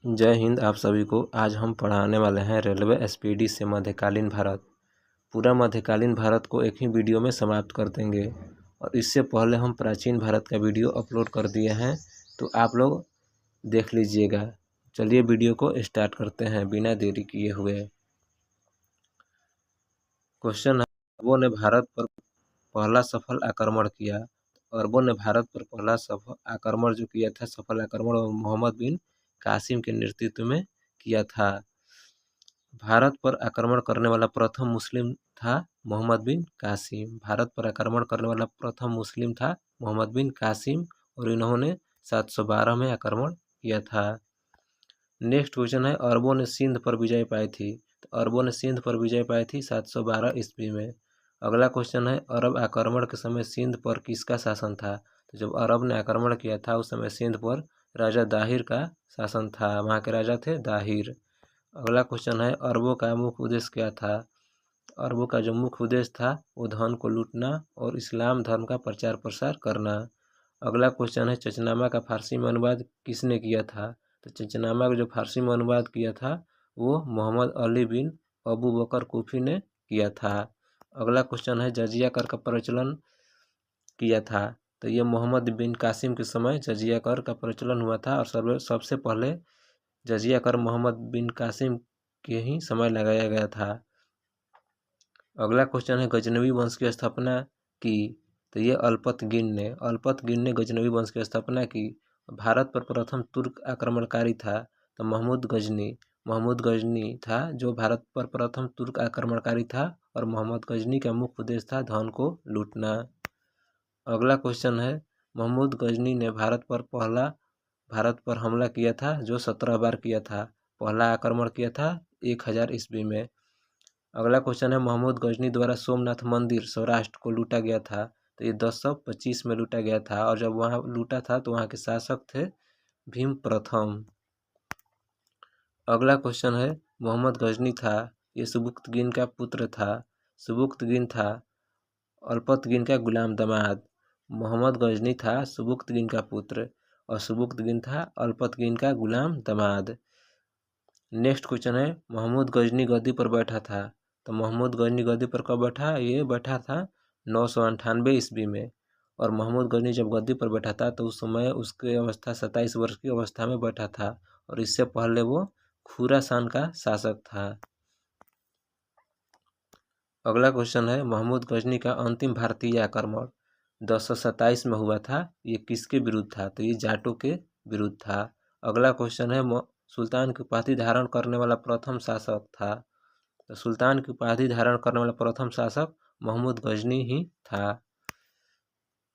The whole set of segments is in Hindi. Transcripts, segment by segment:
जय हिंद। आप सभी को आज हम पढ़ाने वाले हैं रेलवे एसपीडी से मध्यकालीन भारत। पूरा मध्यकालीन भारत को एक ही वीडियो में समाप्त कर देंगे और इससे पहले हम प्राचीन भारत का वीडियो अपलोड कर दिए हैं, तो आप लोग देख लीजिएगा। चलिए वीडियो को स्टार्ट करते हैं बिना देरी किए हुए। क्वेश्चन है, अरबों ने भारत पर पहला सफल आक्रमण किया। अरबों ने भारत पर पहला सफल आक्रमण जो किया था, सफल आक्रमण मोहम्मद बिन कासिम के नेतृत्व में किया था। भारत पर आक्रमण करने वाला प्रथम मुस्लिम था मोहम्मद बिन कासिम। भारत पर आक्रमण करने वाला प्रथम मुस्लिम था मोहम्मद बिन कासिम और इन्होंने 712 में आक्रमण किया था। नेक्स्ट क्वेश्चन है, अरबों ने सिंध पर विजय पाई थी। तो अरबों ने सिंध पर विजय पाई थी 712 ईस्वी में। अगला क्वेश्चन है, अरब आक्रमण के समय सिंध पर किसका शासन था। तो जब अरब ने आक्रमण किया था उस समय सिंध पर राजा दाहिर का शासन था। वहाँ के राजा थे दाहिर। अगला क्वेश्चन है, अरबों का मुख्य उद्देश्य क्या था। अरबों का जो मुख्य उद्देश्य था वो धन को लूटना और इस्लाम धर्म का प्रचार प्रसार करना। अगला क्वेश्चन है, चचनामा का फारसी में अनुवाद किसने किया था। तो चचनामा का जो फारसी में अनुवाद किया था वो मोहम्मद अली बिन अबू बकर कूफी ने किया था। अगला क्वेश्चन है, जजिया कर का प्रचलन किया था। तो ये मोहम्मद बिन कासिम के समय जजिया कर का प्रचलन हुआ था और सबसे पहले जजिया कर मोहम्मद बिन कासिम के ही समय लगाया गया था। अगला क्वेश्चन है, गजनवी वंश की स्थापना की। तो ये अल्पतगिन ने गजनवी वंश की स्थापना की। भारत पर प्रथम तुर्क आक्रमणकारी था तो महमूद गजनी था जो भारत पर प्रथम तुर्क आक्रमणकारी था और मोहम्मद गजनी का मुख्य उद्देश्य था धन को लूटना। अगला क्वेश्चन है, महमूद गजनी ने भारत पर हमला किया था जो 17 बार किया था। पहला आक्रमण किया था 1000 ईस्वी में। अगला क्वेश्चन है, महमूद गजनी द्वारा सोमनाथ मंदिर सौराष्ट्र को लूटा गया था। तो ये 1025 में लूटा गया था और जब वहाँ लूटा था तो वहाँ के शासक थे भीम प्रथम। अगला क्वेश्चन है, मोहम्मद गजनी था ये सुबुक्तगिन का पुत्र था। सुबुक्तगिन था अल्पतगिन का गुलाम दामाद। मोहम्मद गजनी था सुबुक्तगिन का पुत्र और सुबुक्तगिन था अल्पतगिन का गुलाम दामाद। नेक्स्ट क्वेश्चन है, महमूद गजनी गद्दी पर बैठा था। तो महमूद गजनी गद्दी पर कब बैठा, ये बैठा था 998 ईस्वी में। और महमूद गजनी जब गद्दी पर बैठा था तो उस समय उसकी अवस्था 27 वर्ष की अवस्था में बैठा था और इससे पहले वो खुरासान का शासक था। अगला क्वेश्चन है, महमूद गजनी का अंतिम भारतीय आक्रमण 1027 में हुआ था, ये किसके विरुद्ध था। तो ये जाटों के विरुद्ध था। अगला क्वेश्चन है, सुल्तान की उपाधि धारण करने वाला प्रथम शासक था। तो सुल्तान की उपाधि धारण करने वाला प्रथम शासक महमूद गजनी ही था।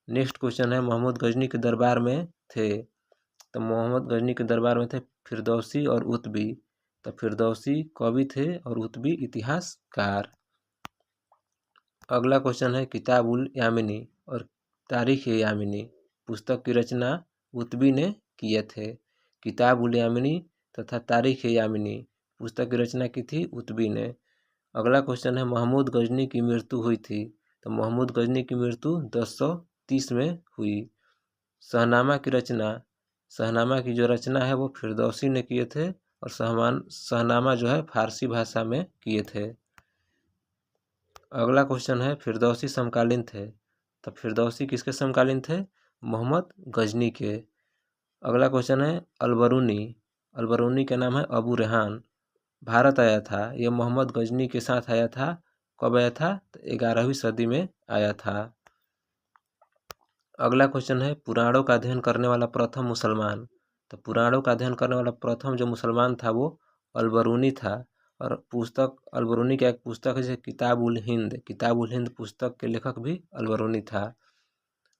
नेक्स्ट क्वेश्चन है, महमूद गजनी के दरबार में थे। तो मोहम्मद गजनी के दरबार में थे फिरदौसी और उतबी। तो फिरदौसी कवि थे और उतबी इतिहासकार। अगला क्वेश्चन है, किताब उल यामिनी और तारीख यामिनी पुस्तक की रचना उतबी ने किए थे। किताब उल यामिनी तथा तारीख यामिनी पुस्तक की रचना की थी उतबी ने। अगला क्वेश्चन है, महमूद गजनी की मृत्यु हुई थी। तो महमूद गजनी की मृत्यु 1030 में हुई। शहनामा की जो रचना है वो फिरदौसी ने किए थे और शहनामा जो है फारसी भाषा में किए थे। अगला क्वेश्चन है, फिरदौसी समकालीन थे। तो फिरदौसी किसके समकालीन थे, मोहम्मद गजनी के। अगला क्वेश्चन है, अलबरूनी का नाम है अबू रेहान भारत आया था। ये मोहम्मद गजनी के साथ आया था। कब आया था, तो 11वीं सदी में आया था। अगला क्वेश्चन है, पुराणों का अध्ययन करने वाला प्रथम मुसलमान। तो पुराणों का अध्ययन करने वाला प्रथम जो मुसलमान था वो अलबरूनी था और अलबरूनी का एक पुस्तक है जैसे किताब उल हिंद पुस्तक के लेखक भी अलबरूनी था।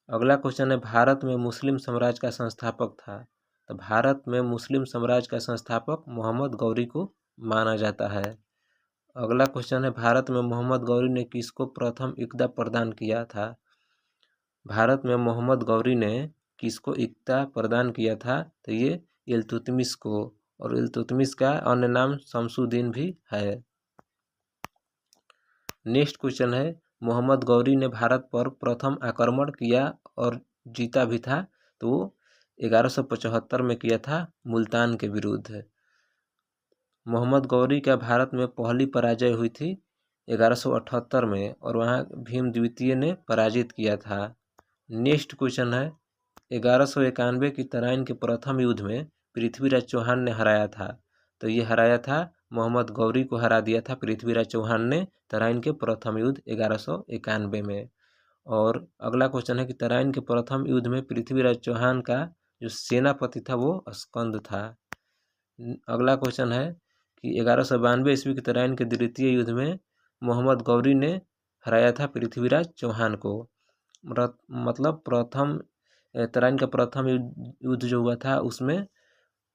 अगला क्वेश्चन है, भारत में मुस्लिम साम्राज्य का संस्थापक था। तो भारत में मुस्लिम साम्राज्य का संस्थापक मोहम्मद गौरी को माना जाता है। अगला क्वेश्चन है, भारत में मोहम्मद गौरी ने किसको प्रथम इक़्ता प्रदान किया था। भारत में मोहम्मद गौरी ने किसको इक़्ता प्रदान किया था। तो ये इल्तुतमिश को, और इल्तुतमिश का अन्य नाम शमसुद्दीन भी है। नेक्स्ट क्वेश्चन है, मोहम्मद गौरी ने भारत पर प्रथम आक्रमण किया और जीता भी था। तो वो 1175 में किया था मुल्तान के विरुद्ध। मोहम्मद गौरी का भारत में पहली पराजय हुई थी 1178 में और वहाँ भीम द्वितीय ने पराजित किया था। नेक्स्ट क्वेश्चन है 1191 की तराइन के प्रथम युद्ध में पृथ्वीराज चौहान ने हराया था। तो ये हराया था मोहम्मद गौरी को हरा दिया था पृथ्वीराज चौहान ने तराइन के प्रथम युद्ध 1191 में। और अगला क्वेश्चन है कि तराइन के प्रथम युद्ध में पृथ्वीराज चौहान का जो सेनापति था वो स्कंद था। अगला क्वेश्चन है कि 1192 ईस्वी के तराइन के द्वितीय युद्ध में मोहम्मद गौरी ने हराया था पृथ्वीराज चौहान को। मतलब तराइन का प्रथम युद्ध जो हुआ था उसमें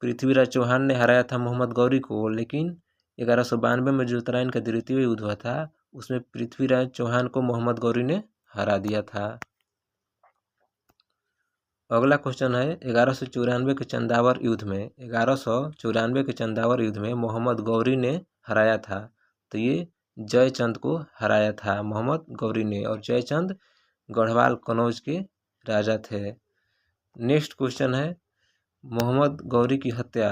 पृथ्वीराज चौहान ने हराया था मोहम्मद गौरी को, लेकिन 1192 में जो तराइन का द्वितीय युद्ध हुआ था उसमें पृथ्वीराज चौहान को मोहम्मद गौरी ने हरा दिया था। अगला क्वेश्चन है 1194 के चंदावर युद्ध में 1194 के चंदावर युद्ध में मोहम्मद गौरी ने हराया था। तो ये जयचंद को हराया था मोहम्मद गौरी ने, और जयचंद गढ़वाल कनौज के राजा थे। नेक्स्ट क्वेश्चन है मोहम्मद गौरी की हत्या।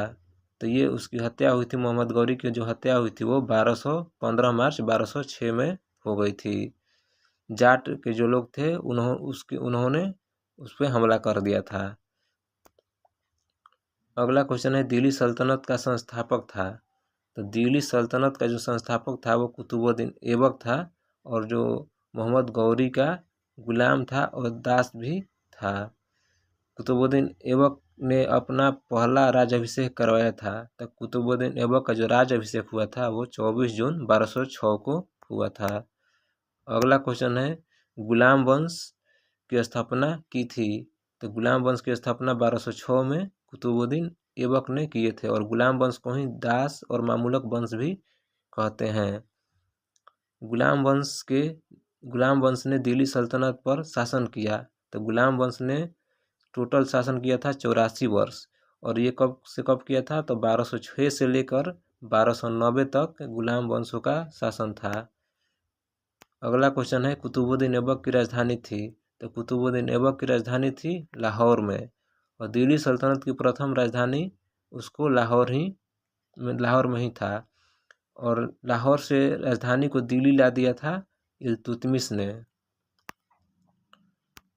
तो ये उसकी हत्या हुई थी, मोहम्मद गौरी की जो हत्या हुई थी वो 15 मार्च 1206 में हो गई थी। जाट के जो लोग थे उन्होंने उस पर हमला कर दिया था। अगला क्वेश्चन है दिल्ली सल्तनत का संस्थापक था। तो दिल्ली सल्तनत का जो संस्थापक था वो कुतुबुद्दीन ऐबक था, और जो मोहम्मद गौरी का गुलाम था और दास भी था। कुतुबुद्दीन ऐबक ने अपना पहला राज्याभिषेक करवाया था। तो कुतुबुद्दीन ऐबक का जो राज्याभिषेक हुआ था वो 24 जून 1206 को हुआ था। अगला क्वेश्चन है गुलाम वंश की स्थापना की थी। तो गुलाम वंश की स्थापना 1206 में कुतुबुद्दीन ऐबक ने किए थे, और गुलाम वंश को ही दास और मामूलक वंश भी कहते हैं। गुलाम वंश ने दिल्ली सल्तनत पर शासन किया। तो गुलाम वंश ने टोटल शासन किया था 84 वर्ष, और ये कब से कब किया था तो 1206 से लेकर 1290 तक गुलाम वंशों का शासन था। अगला क्वेश्चन है कुतुबुद्दीन ऐबक की राजधानी थी। तो कुतुबुद्दीन ऐबक की राजधानी थी लाहौर में, और दिल्ली सल्तनत की प्रथम राजधानी उसको लाहौर में ही था, और लाहौर से राजधानी को दिल्ली ला दिया था इल्तुतमिश ने।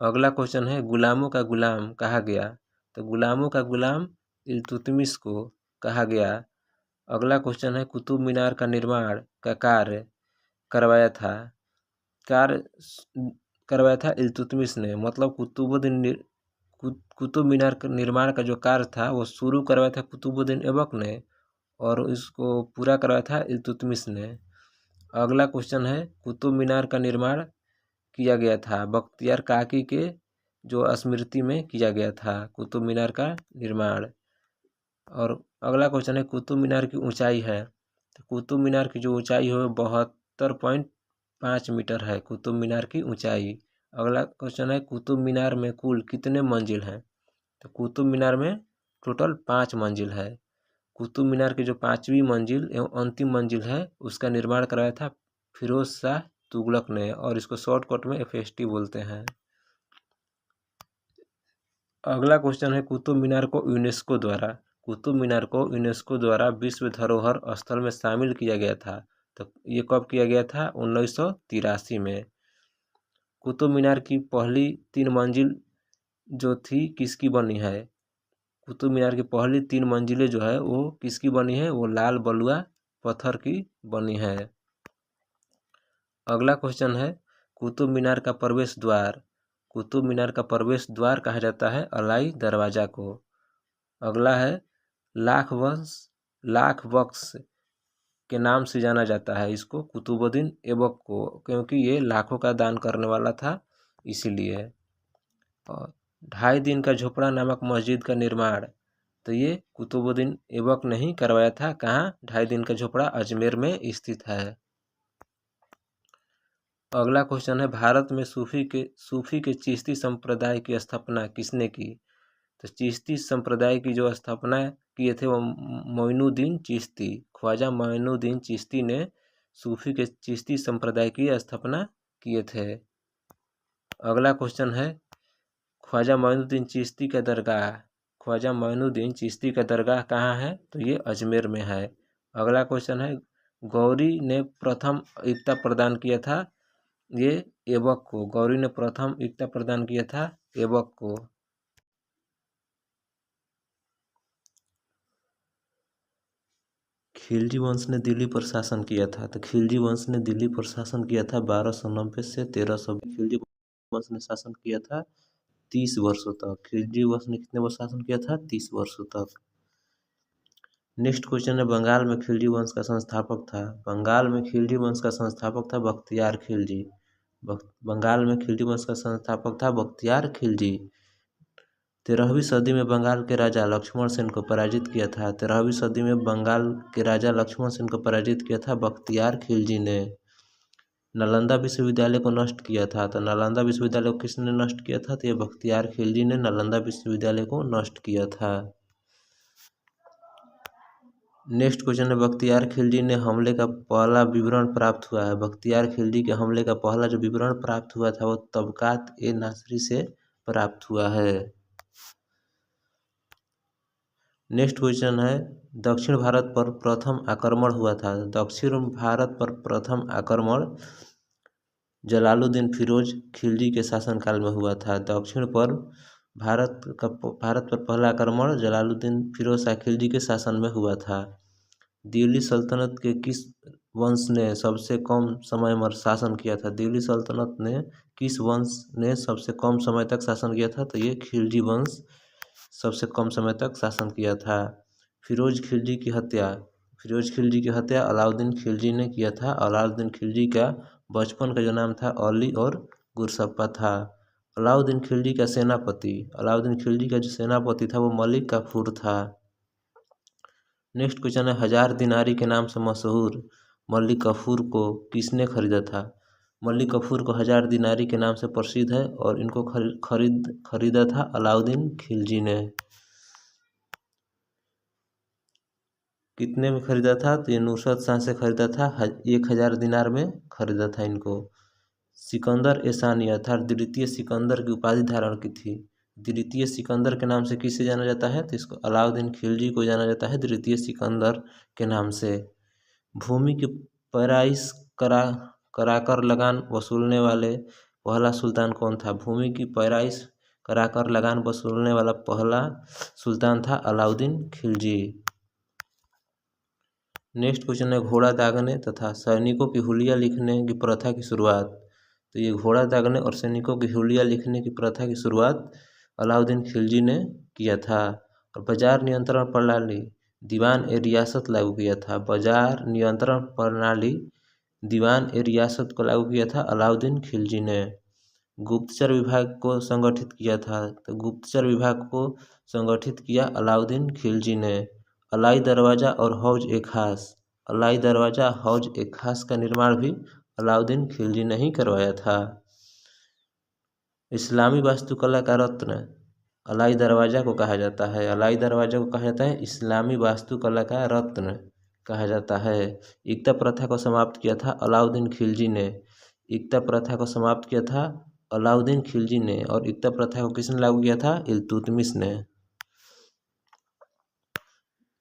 अगला क्वेश्चन है गुलामों का गुलाम कहा गया। तो गुलामों का गुलाम इल्तुतमिश को कहा गया। अगला क्वेश्चन है कुतुब मीनार का निर्माण का कार्य करवाया था इल्तुतमिश ने। मतलब कुतुब मीनार के निर्माण का जो कार्य था वो शुरू करवाया था कुतुबुद्दीन ऐबक ने, और इसको पूरा करवाया था इल्तुतमिश ने। अगला क्वेश्चन है कुतुब मीनार का निर्माण किया गया था बख्तियार काकी के जो स्मृति में किया गया था कुतुब मीनार का निर्माण। और अगला क्वेश्चन है कुतुब मीनार की ऊंचाई है। तो कुतुब मीनार की जो ऊंचाई है 72.5 मीटर है कुतुब मीनार की ऊंचाई। अगला क्वेश्चन है कुतुब मीनार में कुल कितने मंजिल हैं। तो कुतुब मीनार में टोटल 5 मंजिल है। कुतुब मीनार की जो 5वीं मंजिल एवं अंतिम मंजिल है उसका निर्माण कराया था फिरोज शाह तुगलक ने, और इसको शॉर्टकट में FST बोलते हैं। अगला क्वेश्चन है कुतुब मीनार को यूनेस्को द्वारा विश्व धरोहर स्थल में शामिल किया गया था। तो ये कब किया गया था 1983 में। कुतुब मीनार की पहली 3 मंजिल जो थी किसकी बनी है। कुतुब मीनार की पहली 3 मंजिलें जो है वो किसकी बनी है, वो लाल बलुआ पत्थर की बनी है। अगला क्वेश्चन है कुतुब मीनार का प्रवेश द्वार। कुतुब मीनार का प्रवेश द्वार कहा जाता है अलाई दरवाजा को। अगला है लाख बख्श के नाम से जाना जाता है इसको कुतुबुद्दीन ऐबक को, क्योंकि ये लाखों का दान करने वाला था इसीलिए। और 2.5 दिन का झोपड़ा नामक मस्जिद का निर्माण तो ये कुतुबुद्दीन ऐबक ने ही करवाया था। कहाँ 2.5 दिन का झोपड़ा अजमेर में स्थित है। अगला क्वेश्चन है भारत में सूफी के चिश्ती संप्रदाय की स्थापना किसने की। तो चिश्ती संप्रदाय की जो स्थापना किए थे वो मोइनुद्दीन चिश्ती, ख्वाजा मोइनुद्दीन चिश्ती ने सूफी के चिश्ती संप्रदाय की स्थापना किए थे। अगला क्वेश्चन है ख्वाजा मोइनुद्दीन चिश्ती का दरगाह कहाँ है। तो ये अजमेर में है। अगला क्वेश्चन है, गौरी ने प्रथम एकता प्रदान किया था ये ऐबक को। गौरी ने प्रथम एकता प्रदान किया था ऐबक को। खिलजी वंश ने दिल्ली पर शासन किया था। तो खिलजी वंश ने दिल्ली पर शासन किया था 1290 से 1300। खिलजी वंश ने शासन किया था 30 वर्षों तक। खिलजी वंश ने कितने वर्ष शासन किया था? 30 वर्षों तक। नेक्स्ट क्वेश्चन है, बंगाल में खिलजी वंश का संस्थापक था। बंगाल में खिलजी वंश का संस्थापक था बख्तियार खिलजी। बंगाल में खिलजी वंश का संस्थापक था बख्तियार खिलजी। 13वीं सदी में बंगाल के राजा लक्ष्मण सेन को पराजित किया था। 13वीं सदी में बंगाल के राजा लक्ष्मण सेन को पराजित किया था बख्तियार खिलजी ने। नालंदा विश्वविद्यालय को नष्ट किया था। तो नालंदा विश्वविद्यालय को किसने नष्ट किया था? तो ये बख्तियार खिलजी ने नालंदा विश्वविद्यालय को नष्ट किया था। नेक्स्ट क्वेश्चन है, बख्तियार खिलजी ने हमले का पहला विवरण प्राप्त हुआ है। बख्तियार खिलजी के हमले का पहला जो विवरण प्राप्त हुआ था वो तबकात ए नासरी से प्राप्त हुआ है। नेक्स्ट क्वेश्चन है, दक्षिण भारत पर प्रथम आक्रमण हुआ था। दक्षिण भारत पर प्रथम आक्रमण जलालुद्दीन फिरोज खिलजी के शासनकाल में हुआ था। दक्षिण पर भारत पर पहला आक्रमण जलालुद्दीन फिरोज शाह खिलजी के शासन में हुआ था। दिल्ली सल्तनत के किस वंश ने सबसे कम समय में शासन किया था? दिल्ली सल्तनत ने किस वंश ने सबसे कम समय तक शासन किया था? तो ये खिलजी वंश सबसे कम समय तक शासन किया था। फिरोज खिलजी की हत्या अलाउद्दीन खिलजी ने किया था। अलाउद्दीन खिलजी का बचपन का जो नाम था अली और गुरसप्पा था। अलाउद्दीन खिलजी का जो सेनापति था वो मलिक काफूर था। नेक्स्ट क्वेश्चन है, हजार दिनारी के नाम से मशहूर मलिक काफूर को किसने खरीदा था? मलिक काफूर को हजार दिनारी के नाम से प्रसिद्ध है और इनको खरीदा था अलाउद्दीन खिलजी ने। कितने में खरीदा था? तो ये नुसरत शाह से खरीदा था। 1000 दिनार में खरीदा था इनको। सिकंदर एसानी अर्थात द्वितीय सिकंदर की उपाधि धारण की थी। द्वितीय सिकंदर के नाम से किसे जाना जाता है? तो इसको अलाउद्दीन खिलजी को जाना जाता है द्वितीय सिकंदर के नाम से। भूमि की पैराइश कराकर लगान वसूलने वाले पहला सुल्तान कौन था? भूमि की पैराइश कराकर लगान वसूलने वाला पहला सुल्तान था अलाउद्दीन खिलजी। नेक्स्ट क्वेश्चन है, घोड़ा दागने तथा सैनिकों की हुलिया लिखने की प्रथा की शुरुआत। तो ये घोड़ा दागने और सैनिकों की हुलिया लिखने की प्रथा की शुरुआत अलाउद्दीन खिलजी ने किया था। और बाजार नियंत्रण प्रणाली दीवान ए रियासत लागू किया था। बाजार नियंत्रण प्रणाली दीवान ए रियासत को लागू किया था अलाउद्दीन खिलजी ने। गुप्तचर विभाग को संगठित किया था। तो गुप्तचर विभाग को संगठित किया अलाउद्दीन खिलजी ने। अलाई दरवाज़ा और हौज ए खास का निर्माण भी अलाउद्दीन खिलजी ने ही करवाया था। इस्लामी वास्तुकला का रत्न अलाई दरवाज़ा को कहा जाता है। अलाई दरवाज़ा को कहा जाता है इस्लामी वास्तुकला का रत्न कहा जाता है। एकता प्रथा को समाप्त किया था अलाउद्दीन खिलजी ने। एकता प्रथा को समाप्त किया था अलाउद्दीन खिलजी ने। और एकता प्रथा को किसने लागू किया था? इल्तुतमिश ने।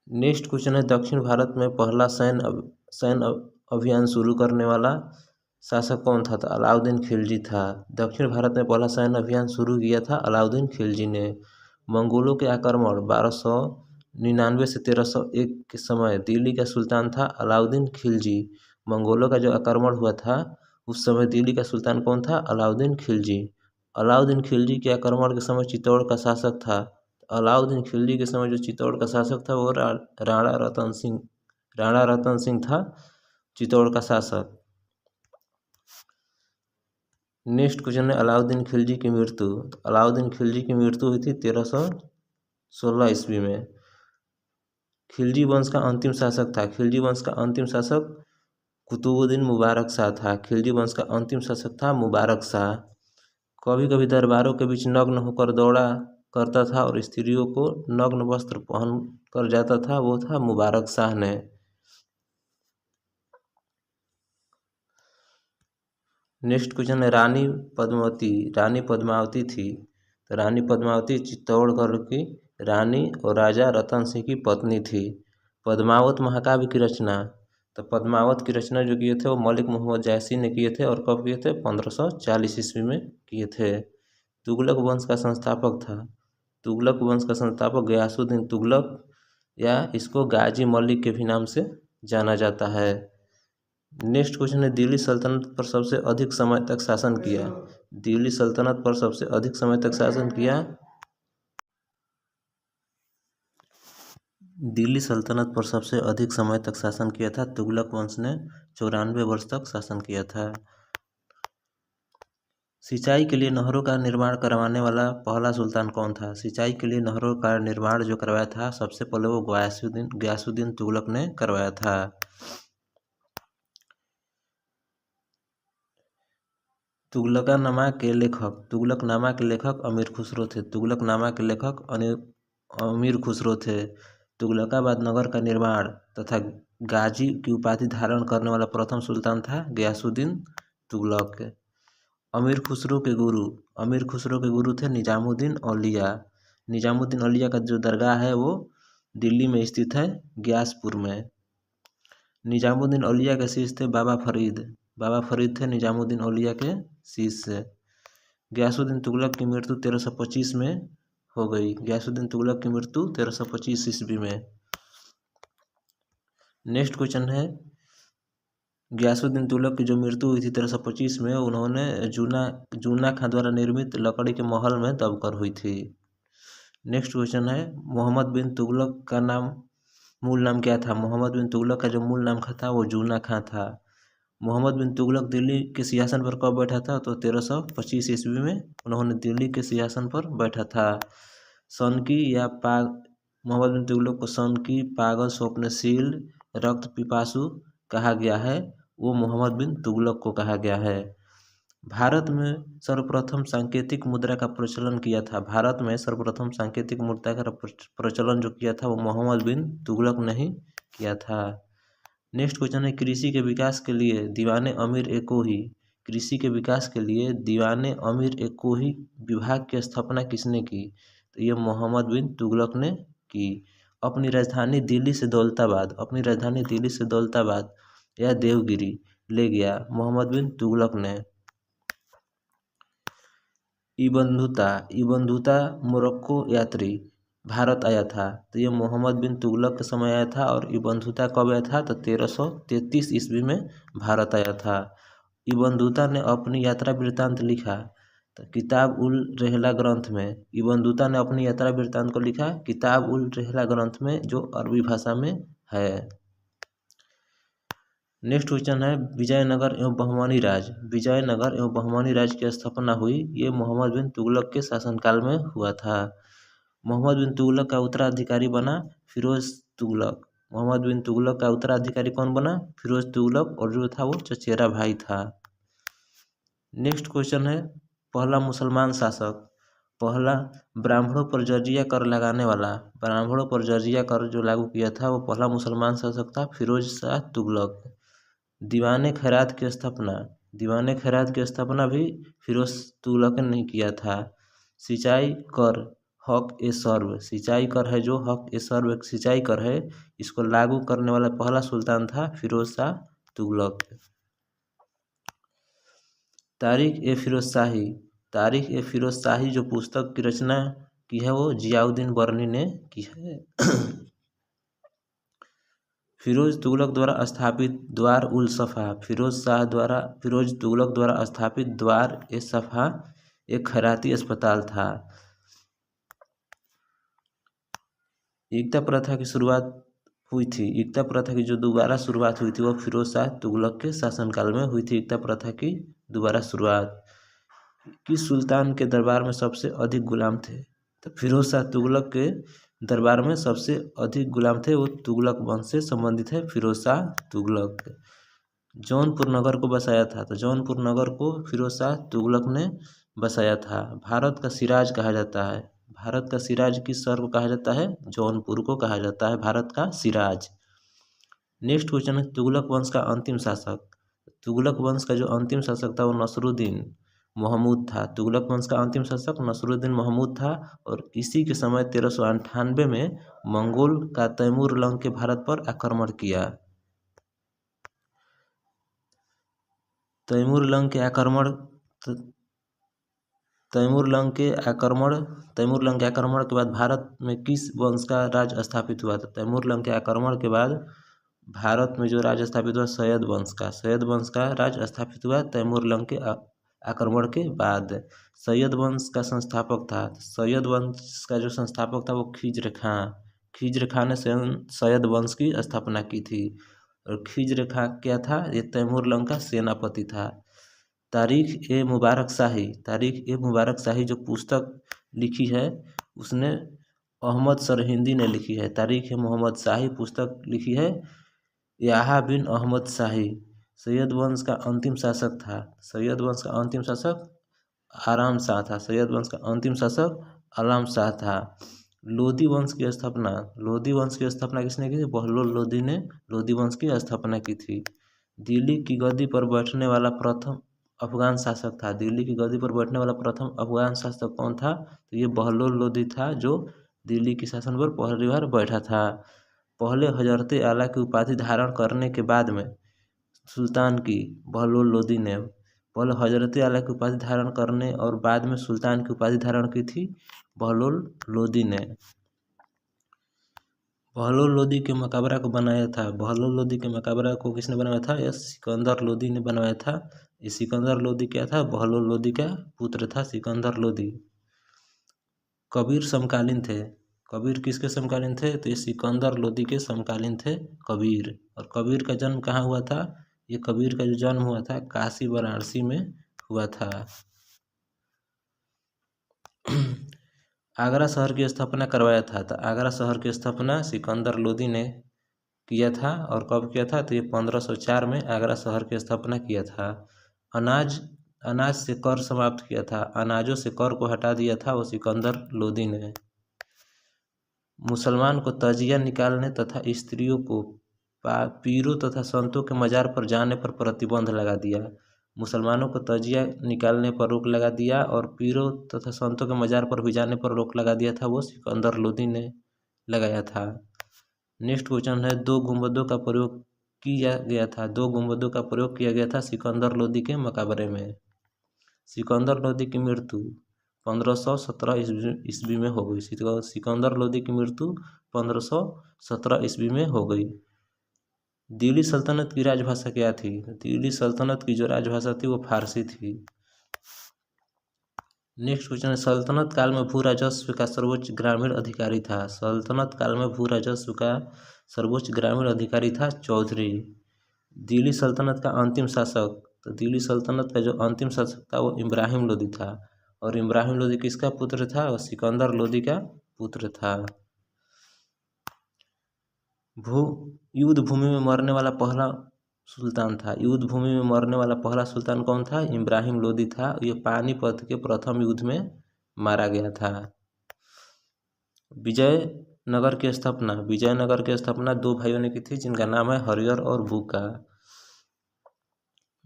नेक्स्ट क्वेश्चन है, दक्षिण भारत में पहला सैन्य अभियान शुरू करने वाला शासक कौन था? तो अलाउद्दीन खिलजी था। दक्षिण भारत में पहला सैन्य अभियान शुरू किया था अलाउद्दीन खिलजी ने। मंगोलों के आक्रमण 1299 से 1301 के समय दिल्ली का सुल्तान था अलाउद्दीन खिलजी। मंगोलों का जो आक्रमण हुआ था उस समय दिल्ली का सुल्तान कौन था? अलाउद्दीन खिलजी। अलाउद्दीन खिलजी के आक्रमण के समय चित्तौड़ का शासक था। अलाउद्दीन खिलजी के समय जो चित्तौड़ का शासक था वो राणा रतन सिंह था चित्तौड़ का शासक। नेक्स्ट क्वेश्चन है, अलाउद्दीन खिलजी की मृत्यु। अलाउद्दीन खिलजी की मृत्यु हुई थी 1316 ईस्वी में। खिलजी वंश का अंतिम शासक था। खिलजी वंश का अंतिम शासक कुतुबुद्दीन मुबारक शाह था। खिलजी वंश का अंतिम शासक था मुबारक शाह। कभी कभी दरबारों के बीच नग्न होकर दौड़ा करता था और स्त्रियों को नग्न वस्त्र पहन कर जाता था, वो था मुबारक शाह ने। नेक्स्ट क्वेश्चन है, रानी पद्मावती थी। तो रानी पद्मावती चित्तौड़गढ़ की रानी और राजा रतन सिंह की पत्नी थी। पद्मावत महाकाव्य की रचना, तो पद्मावत की रचना जो किए थे वो मलिक मोहम्मद जायसी ने किए थे और कब किए थे? 1540 ईस्वी में किए थे। तुगलक वंश का संस्थापक था, तुगलक वंश का संस्थापक गयासुद्दीन तुगलक या इसको गाजी मलिक के भी नाम से जाना जाता है। नेक्स्ट क्वेश्चन है, दिल्ली सल्तनत पर सबसे अधिक समय तक शासन किया। दिल्ली सल्तनत पर सबसे अधिक समय तक शासन किया, दिल्ली सल्तनत पर सबसे अधिक समय तक शासन किया था तुगलक वंश ने। 94 वर्ष तक शासन किया था। सिंचाई के लिए नहरों का निर्माण करवाने वाला पहला सुल्तान कौन था? सिंचाई के लिए नहरों का निर्माण जो करवाया था सबसे पहले वो गयासुद्दीन तुगलक ने करवाया था। तुगलकनामा के लेखक अमीर खुसरो थे। तुगलकनामा के लेखक अमीर खुसरो थे। तुगलकाबाद नगर का निर्माण तथा गाजी की उपाधि धारण करने वाला प्रथम सुल्तान था गयासुद्दीन तुगलक। अमीर खुसरो के गुरु थे निजामुद्दीन औलिया। निजामुद्दीन औलिया का जो दरगाह है वो दिल्ली में स्थित है, ग्यासपुर में। निजामुद्दीन औलिया के शिष्य थे बाबा फरीद थे निजामुद्दीन औलिया के शिष्य। गयासुद्दीन तुगलक की मृत्यु 1325 में हो गई। गयासुद्दीन तुगलक की मृत्यु 1325 ईस्वी में। नेक्स्ट क्वेश्चन है, गयासुद्दीन तुगलक की जो मृत्यु हुई थी 1325 में, उन्होंने जूना खां द्वारा निर्मित लकड़ी के महल में दबकर हुई थी। नेक्स्ट क्वेश्चन है, मोहम्मद बिन तुगलक का मूल नाम क्या था? मोहम्मद बिन तुगलक का जो मूल नाम था वो जूना खां था। मोहम्मद बिन तुगलक दिल्ली के सिंहासन पर कब बैठा था? तो 1325 ईस्वी में उन्होंने दिल्ली के सिंहासन पर बैठा था। मोहम्मद बिन तुगलक को सनकी, पागल, स्वप्नशील, रक्त पिपासु कहा गया है, वो मोहम्मद बिन तुगलक को कहा गया है। भारत में सर्वप्रथम सांकेतिक मुद्रा का प्रचलन किया था। भारत में सर्वप्रथम सांकेतिक मुद्रा का प्रचलन जो किया था वो मोहम्मद बिन तुगलक ने ही किया था। नेक्स्ट क्वेश्चन है, कृषि के विकास के लिए दीवाने अमीर एको ही विभाग की स्थापना किसने की? तो ये मोहम्मद बिन तुगलक ने की। अपनी राजधानी दिल्ली से दौलताबाद या देवगिरी ले गया मोहम्मद बिन तुगलक ने। इबन मोरक्को यात्री भारत आया था, तो ये मोहम्मद बिन तुगलक के समय आया था। और इबन बतूता कब आया था? तो 1333 ईस्वी में भारत आया था। इबन बतूता ने अपनी यात्रा वृत्तांत लिखा तो किताब उल रहला ग्रंथ में। इबन बतूता ने अपनी यात्रा वृत्तांत को लिखा किताब उल रहला ग्रंथ में, जो अरबी भाषा में है। नेक्स्ट क्वेश्चन है, विजयनगर एवं बहमनी राज की स्थापना हुई, ये मोहम्मद बिन तुगलक के शासनकाल में हुआ था। मोहम्मद बिन तुगलक का उत्तराधिकारी बना फिरोज तुगलक। मोहम्मद बिन तुगलक का उत्तराधिकारी कौन बना? फिरोज तुगलक, और जो था वो चचेरा भाई था। नेक्स्ट क्वेश्चन है, पहला मुसलमान शासक, पहला ब्राह्मणों पर जजिया कर लगाने वाला, ब्राह्मणों पर जजिया कर जो लागू किया था वो पहला मुसलमान शासक था फिरोज शाह तुगलक। दीवाने खैरात की स्थापना भी फिरोज तुगलक ने किया था। सिंचाई कर हक ए सर्व, सिंचाई कर है जो हक ए सर्व सिंचाई कर है, इसको लागू करने वाला पहला सुल्तान था फिरोज शाह तुगलक। तारीख ए फिरोज शाही जो पुस्तक की रचना की है वो जियाउद्दीन बर्नी ने की है। फिरोज तुगलक द्वारा स्थापित द्वार उल सफ़ा, फिरोज तुगलक द्वारा स्थापित द्वार ए सफ़ा एक खैराती अस्पताल था। एकता प्रथा की जो दोबारा शुरुआत हुई थी वो फिरोज शाह तुगलक के शासनकाल में हुई थी। एकता प्रथा की दोबारा शुरुआत। किस सुल्तान के दरबार में सबसे अधिक गुलाम थे? तो फिरोज शाह तुगलक के दरबार में सबसे अधिक गुलाम थे, वो तुगलक वंश से संबंधित है फिरोज शाह तुगलक। जौनपुर नगर को बसाया था, तो जौनपुर नगर को फिरोज शाह तुगलक ने बसाया था। भारत का सिराज कहा जाता है, भारत का सिराज किस शहर को कहा जाता है? जौनपुर को कहा जाता है भारत का सिराज। नेक्स्ट क्वेश्चन है, तुगलक वंश का अंतिम शासक, तुगलक वंश का जो अंतिम शासक था वो नसरुद्दीन महमूद था। तुगलक वंश का अंतिम शासक नसरुद्दीन महमूद था, और इसी के समय 1398 में मंगोल का तैमूर लंग के भारत पर आक्रमण किया। तैमूर लंग के आक्रमण के बाद भारत में किस वंश का राज स्थापित हुआ था? तैमूर लंग के आक्रमण के बाद भारत में जो राज स्थापित हुआ सैयद वंश का राज स्थापित हुआ तैमूर लंग के आक्रमण के बाद। सैयद वंश का संस्थापक था, सैयद वंश का जो संस्थापक था वो खिज्र खां ने सैयद वंश की स्थापना की थी। और खिज्र खां क्या था? ये तैमूर लंग का सेनापति था। तारीख ए मुबारक शाही जो पुस्तक लिखी है उसने अहमद सरहिंदी ने लिखी है। तारीख ए मोहम्मद शाही पुस्तक लिखी है याहा बिन अहमद शाही। सैयद वंश का अंतिम शासक था। सैयद वंश का अंतिम शासक आराम शाह था। लोधी वंश की स्थापना किसने की थी? बहलोल लोधी ने लोधी वंश की स्थापना की थी। दिल्ली की गद्दी पर बैठने वाला प्रथम अफगान शासक था। दिल्ली की गद्दी पर बैठने वाला प्रथम अफगान शासक कौन था? तो ये बहलोल लोधी था जो दिल्ली के शासन पर पहली बार बैठा था। पहले हजरत आला की उपाधि धारण करने के बाद में सुल्तान की बहलोल लोधी ने पहले हजरत आला की उपाधि धारण करने और बाद में सुल्तान की उपाधि धारण की थी बहलोल लोधी ने। बहलोल लोधी के मकबरा को बनाया था। बहलोल लोधी के मकबरा को किसने बनाया था? यह सिकंदर लोधी ने बनवाया था। ये सिकंदर लोधी क्या था? बहलोल लोधी का पुत्र था सिकंदर लोधी। कबीर समकालीन थे। कबीर किसके समकालीन थे? तो ये सिकंदर लोधी के समकालीन थे कबीर। और कबीर का जन्म कहाँ हुआ था? ये कबीर का जो जन्म हुआ था काशी वाराणसी में हुआ था। आगरा शहर की स्थापना करवाया था। तो आगरा शहर की स्थापना सिकंदर लोधी ने किया था। और कब किया था? तो ये 1504 में आगरा शहर की स्थापना किया था। अनाज से कर समाप्त किया था। अनाजों से कर को हटा दिया था वो सिकंदर लोधी ने। मुसलमान को तजिया निकालने तथा स्त्रियों को पीरों तथा संतों के मजार पर जाने पर प्रतिबंध लगा दिया। मुसलमानों को तजिया निकालने पर रोक लगा दिया और पीरों तथा संतों के मजार पर भी जाने पर रोक लगा दिया था वो सिकंदर लोधी ने लगाया था। नेक्स्ट क्वेश्चन है दो गुंबदों का प्रयोग किया गया था सिकंदर लोधी के मकबरे में। सिकंदर लोधी की मृत्यु 1517 ईस्वी में हो गई। सिकंदर लोधी की मृत्यु 1517 ईस्वी में हो गई। दिल्ली सल्तनत की राजभाषा क्या थी? दिल्ली सल्तनत की जो राजभाषा थी वो फारसी थी। नेक्स्ट क्वेश्चन है सल्तनत काल में भू राजस्व का सर्वोच्च ग्रामीण अधिकारी था। सल्तनत काल में भू राजस्व का सर्वोच्च ग्रामीण अधिकारी था चौधरी। दिल्ली सल्तनत का अंतिम शासक, तो दिल्ली सल्तनत का जो अंतिम शासक था वो इब्राहिम लोधी था। और इब्राहिम लोधी किसका पुत्र था? वो सिकंदर लोधी का पुत्र था। युद्ध भूमि में मरने वाला पहला सुल्तान था। युद्ध भूमि में मरने वाला पहला सुल्तान कौन था? इब्राहिम लोधी था। ये पानीपत के प्रथम युद्ध में मारा गया था। विजयनगर की स्थापना दो भाइयों ने की थी जिनका नाम है हरिहर और बुका।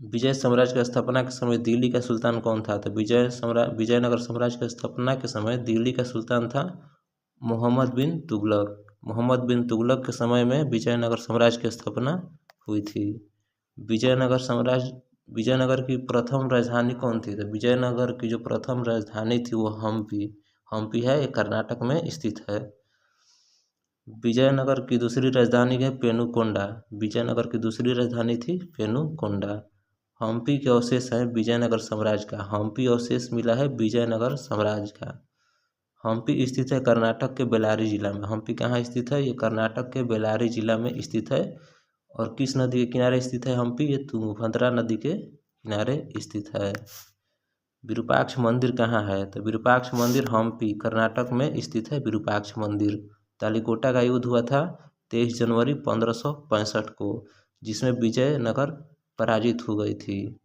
विजय साम्राज्य की स्थापना के समय दिल्ली का सुल्तान कौन था? तो विजयनगर साम्राज्य की स्थापना के समय दिल्ली का सुल्तान था मोहम्मद बिन तुगलक। मोहम्मद बिन तुगलक के समय में विजयनगर साम्राज्य की स्थापना हुई थी। विजयनगर की प्रथम राजधानी कौन थी? तो विजयनगर की जो प्रथम राजधानी थी वो हम्पी है, ये कर्नाटक में स्थित है। विजयनगर की दूसरी राजधानी है पेनुकोंडा। विजयनगर की दूसरी राजधानी थी पेनुकोंडा। हम्पी के अवशेष हैं विजयनगर साम्राज्य का। हम्पी अवशेष मिला है विजयनगर साम्राज्य का। हम्पी स्थित है कर्नाटक के बेल्लारी जिला में। हम्पी कहाँ स्थित है? ये कर्नाटक के बेल्लारी जिला में स्थित है। और किस नदी के किनारे स्थित है हम्पी? ये तुंगभद्रा नदी के किनारे स्थित है। विरूपाक्ष मंदिर कहाँ है? तो विरूपाक्ष मंदिर हम्पी कर्नाटक में स्थित है विरूपाक्ष मंदिर। तालिकोटा का युद्ध हुआ था 23 जनवरी 1565 को, जिसमें विजयनगर पराजित हो गई थी।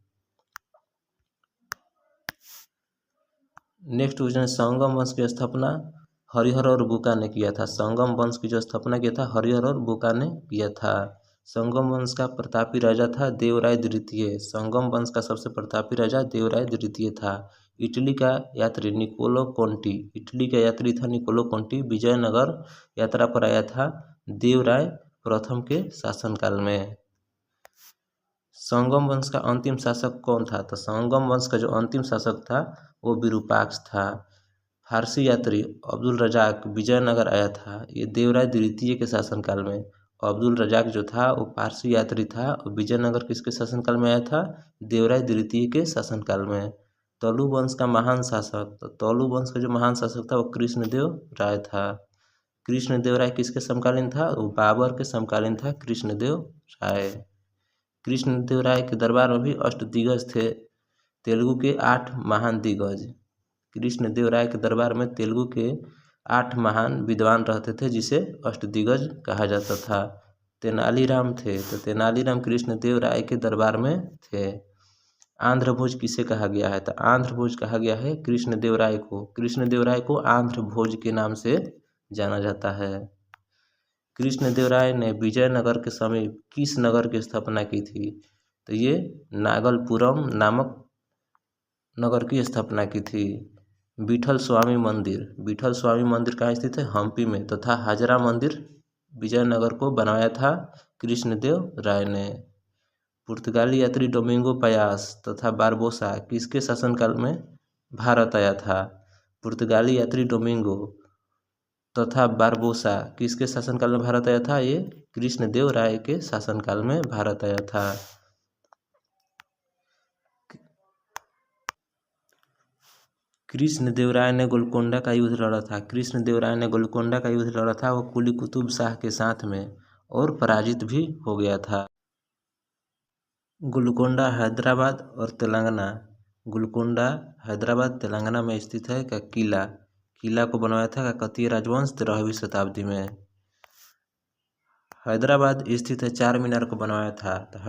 नेक्स्ट क्वेश्चन, संगम वंश की स्थापना हरिहर और बुका ने किया था। संगम वंश की जो स्थापना किया था हरिहर और बुका ने किया था। संगम वंश का प्रतापी राजा था देवराय द्वितीय। संगम वंश का सबसे प्रतापी राजा देवराय द्वितीय था। इटली का यात्री निकोलो कोंटी, इटली का यात्री था निकोलो कोंटी, विजयनगर यात्रा पर आया था देवराय प्रथम के शासनकाल में। संगम वंश का अंतिम शासक कौन था? तो संगम वंश का जो अंतिम शासक था वो विरूपाक्ष था। फारसी यात्री अब्दुल रजाक विजयनगर आया था, ये देवराय द्वितीय के शासनकाल में। अब्दुल रजाक जो था वो पारसी यात्री था और विजयनगर किसके शासनकाल में आया था? देवराय द्वितीय के शासनकाल में। तलु वंश का महान शासक, तो तलु वंश का जो महान शासक था वो कृष्णदेव राय था। कृष्णदेव राय किसके समकालीन था? वो बाबर के समकालीन था कृष्णदेव राय। कृष्णदेव राय के दरबार में भी अष्टदिग्गज थे, तेलुगु के 8 महान दिग्गज। कृष्णदेव राय के दरबार में तेलुगु के 8 महान विद्वान रहते थे जिसे अष्टदिग्गज कहा जाता था। तेनालीराम थे, तो तेनालीराम कृष्णदेव राय के दरबार में थे। आंध्र भोज किसे कहा गया है? तो आंध्र भोज कहा गया है कृष्णदेव राय को। कृष्णदेव राय को आंध्र भोज के नाम से जाना जाता है। कृष्णदेव राय ने विजयनगर के समीप किस नगर की स्थापना की थी? तो ये नागलपुरम नामक नगर की स्थापना की थी। विठल स्वामी मंदिर, विठल स्वामी मंदिर कहाँ स्थित है? हम्पी में। तथा हाजरा मंदिर विजयनगर को बनवाया था कृष्णदेव राय ने। पुर्तगाली यात्री डोमिंगो पायास तथा बारबोसा किसके शासनकाल में भारत आया था? पुर्तगाली यात्री डोमिंगो तथा बारबोसा किसके शासनकाल में भारत आया था? ये कृष्णदेव राय के शासनकाल में भारत आया था। कृष्णदेव राय ने गोलकोंडा का युद्ध लड़ा था। कृष्णदेव राय ने गोलकोंडा का युद्ध लड़ा था वो कुली कुतुब शाह के साथ में, और पराजित भी हो गया था। गोलकोंडा हैदराबाद और तेलंगाना, गोलकोंडा हैदराबाद तेलंगाना में स्थित है का किला, किला को बनवाया था काकतीय राजवंश 13वीं शताब्दी में। हैदराबाद स्थित है चार मीनार को बनवाया था, तो